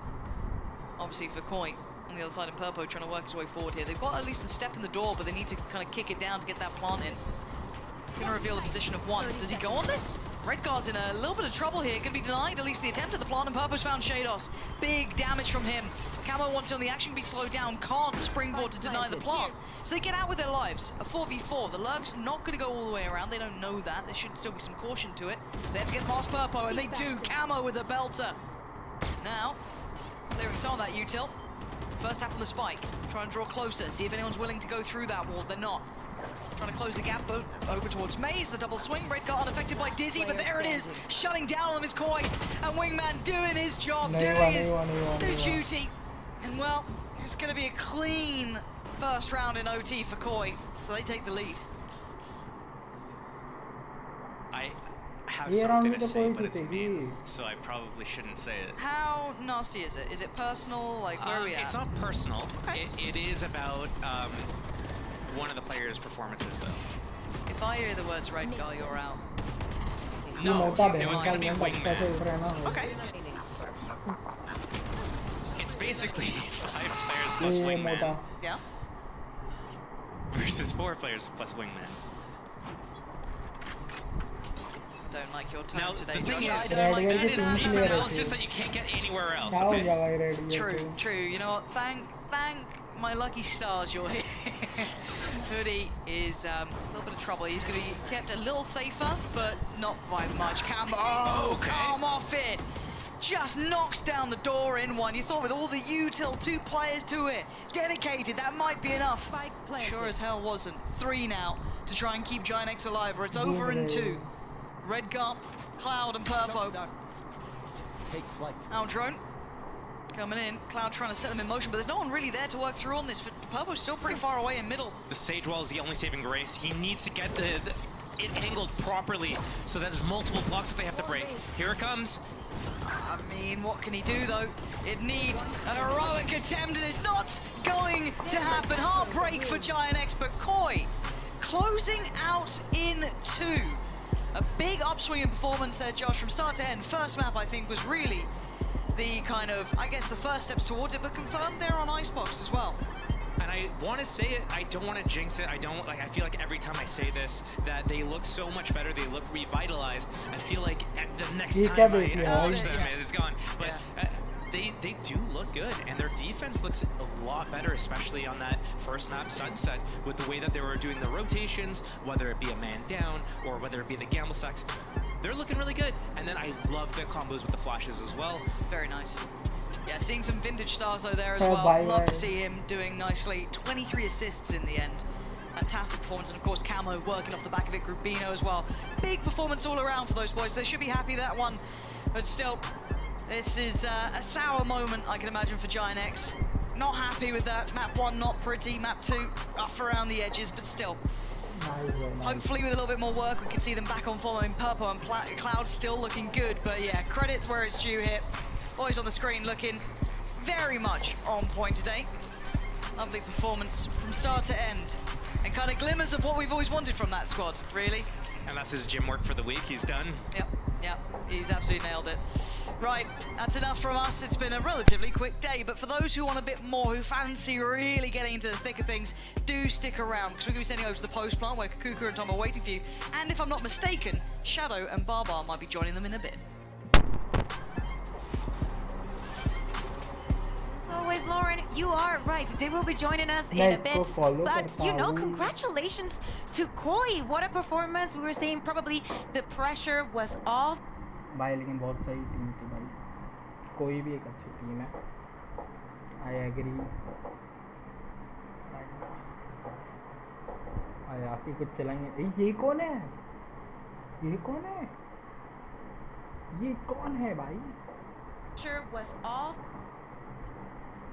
Obviously for Koi on the other side, and Purpo trying to work his way forward here. They've got at least a step in the door, but they need to kind of kick it down to get that plant in. Gonna reveal the position of 1. Does he go on this? Redgar's in a little bit of trouble here. Gonna be denied at least the attempt at the plant, and Purpo's found Shados. Big damage from him. Camo wants it on the action, be slowed down. Can't springboard to deny the plant. So they get out with their lives. A 4v4. The Lurk's not gonna go all the way around. They don't know that. There should still be some caution to it. They have to get past Purpo, and they do. Camo with a belter. Now, clearing some of that util. First tap on the spike. Trying to draw closer. See if anyone's willing to go through that wall. They're not. Trying to close the gap over towards Maze. The double swing. Redgar unaffected by Dizzy, but there it is. Shutting down on his Koi. And Wingman doing his job. Doing his duty. And well, it's going to be a clean first round in OT for Koi. So they take the lead. I have something to say, but it's mean, so I probably shouldn't say it. How nasty is it? Is it personal? Like, where are we at? It's not personal. Okay. It is about one of the players' performances, though. If I hear the words Redgar, you're out. No, it was going to be Wingman. Okay. It's basically 5 players plus Wingman. Yeah. Versus 4 players plus Wingman. Don't like your tone Now, today, the thing Josh. is, I don't like that this. is deep analysis that you can't get anywhere else, okay? True. You know what? Thank my lucky stars you're here. Hoodie is a little bit of trouble. He's going to be kept a little safer, but not by much. Come off it. Just knocks down the door in 1. You thought with all the util, 2 players to it, dedicated, that might be enough. Sure as hell wasn't. 3 now to try and keep Giant X alive, or it's over in 2. Redgar, Cloud, and Purpo. Take flight. Our drone coming in. Cloud trying to set them in motion, but there's no one really there to work through on this. Purpo's still pretty far away in middle. The Sage Wall is the only saving grace. He needs to get the it angled properly so that there's multiple blocks that they have to break. Here it comes. I mean, what can he do though? It needs an heroic attempt and it's not going to happen. Heartbreak for Giant X, but Koi closing out in 2. A big upswing in performance there, Josh, from start to end. First map, I think, was really the kind of, I guess, the first steps towards it, but confirmed there on Icebox as well. And I want to say it, I don't want to jinx it. I feel like every time I say this, that they look so much better, they look revitalized. I feel like the next time I watch them, it's gone. But they do look good, and their defense looks a lot better, especially on that first map, Sunset, with the way that they were doing the rotations, whether it be a man down, or whether it be the gamble stacks. They're looking really good. And then I love the combos with the flashes as well. Very nice. Yeah, seeing some vintage stars though there as well. Love to see him doing nicely. 23 assists in the end. Fantastic performance, and of course Camo working off the back of it. Grubino as well. Big performance all around for those boys. They should be happy with that one, but still, this is a sour moment, I can imagine, for Giant X. Not happy with that. Map 1 not pretty. Map 2 rough around the edges, but still. Hopefully with a little bit more work, we can see them back on following Purple, and Cloud still looking good. But yeah, credits where it's due here. Boys on the screen looking very much on point today. Lovely performance from start to end. And kind of glimmers of what we've always wanted from that squad, really. And that's his gym work for the week. He's done. Yep, he's absolutely nailed it. Right, that's enough from us. It's been a relatively quick day, but for those who want a bit more, who fancy really getting into the thick of things, do stick around, because we're going to be sending over to the post plant where Kakuka and Tom are waiting for you. And if I'm not mistaken, Shadow and Barbar might be joining them in a bit. Always, Lauren, you are right. They will be joining us in a bit. But, you know, congratulations to Koi. What a performance. We were saying probably the pressure was off. भाई लेकिन बहुत सही team थी भाई. कोई भी एक अच्छी टीम है. I agree. भाई आप ही कुछ चलाएंगे. ये कौन है? ये कौन है? ये कौन है भाई? Pressure was off.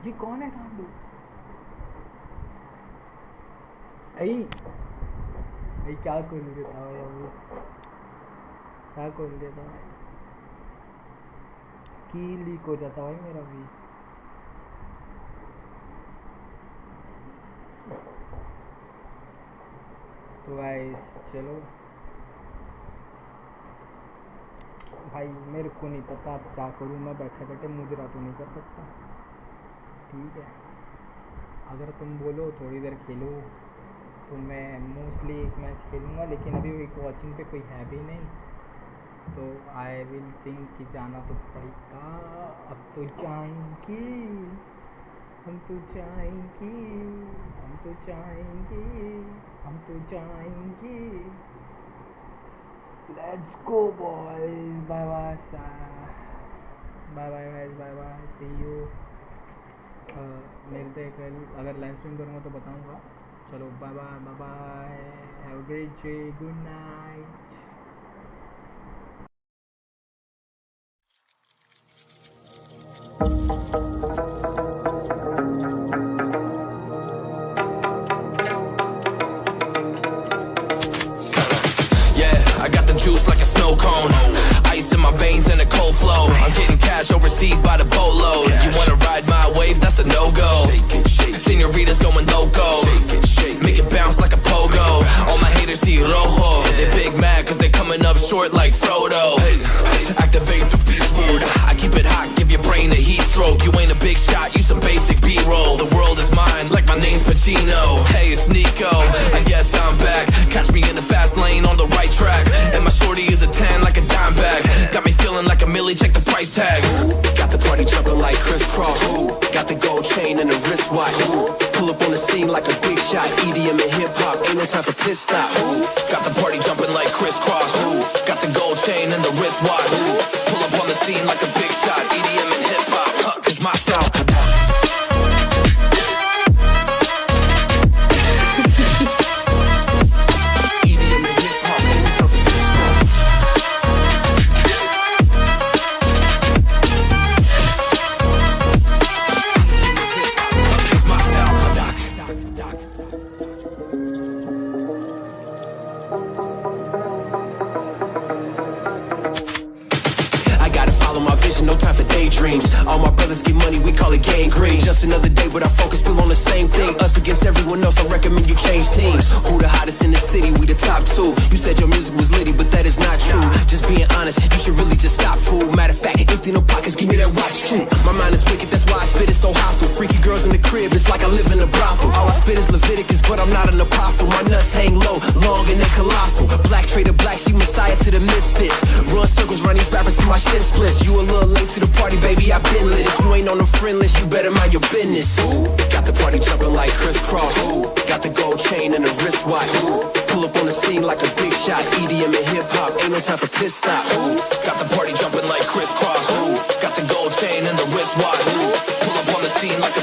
ये कौन है तांडू? आई क्या खोल देता है यार? क्या खोल देता है? की लीक हो जाता है मेरा भी. तो गाइस चलो भाई, मेरे को नहीं पता अब क्या करूँ. मैं बैठे बैठे मुजरा तो नहीं कर सकता. ठीक है, अगर तुम बोलो थोड़ी देर खेलो तो मैं मोस्टली एक मैच खेलूँगा, लेकिन अभी एक वॉचिंग पे कोई है भी नहीं, तो आई विल थिंक कि जाना तो पड़ेगा. अब तो जाएंगे, हम तो जाएंगे, हम तो जाएंगे, हम तो जाएंगे. Let's go boys. Bye bye bye bye guys, bye bye, see you. मिलते हैं कल. अगर लाइव स्ट्रीम करूँगा तो बताऊँगा. चलो bye bye bye bye. Have a great day. Good night. I got the juice like a snow cone. Ice in my veins and a cold flow. I'm getting cash overseas by the boatload. You wanna ride my wave? That's a no-go. Senoritas going loco. Make it bounce like a pogo. All my haters see rojo. They big mad cause they coming up short like Frodo. Activate the beast mode. I keep it hot, give your brain a heat stroke. You ain't a big shot, you some basic B-roll. The world is mine like my name's Pacino. Hey, it's Nico, I guess I'm back. Catch me in the fast lane on the right track. And my shorty is a 10 like a dime bag. Got me feeling like a milli, check the price tag. Got the party jumping like crisscross. Got the gold chain and the wristwatch. Pull up on the scene like a big shot. EDM and hip hop, ain't no time for pit stops. Got the party jumping like crisscross. Got the gold chain and the wristwatch. Pull up on the scene like a big shot. EDM and hip hop, it's my style. dreams. All my brothers get money, we call it gang green. Just another day, but our focus still on the same thing. Us against everyone else, I recommend you change teams. Who the hottest in the city? We the top two. You said your music was litty, but that is not true. Just being honest, you should really just stop, fool. Matter of fact, empty no pockets, give me that watch too. My mind is wicked, that's why I spit it so hostile. Freaky girls in the crib, it's like I live in a brothel. All I spit is Leviticus, but I'm not an apostle. My nuts hang low, long and they colossal. Black trader black, she messiah to the misfits. Run circles, run these rappers till my shit splits. You a little late to the party, baby, I been lit. If you ain't on the friend list, you better mind your business. Ooh, got the party jumping like crisscross. Ooh, got the gold chain and the wristwatch. Ooh, pull up on the scene like a big shot. EDM and hip hop, ain't no time for piss stops. Ooh, got the party jumping like crisscross. Ooh, got the gold chain and the wristwatch. Ooh, pull up on the scene like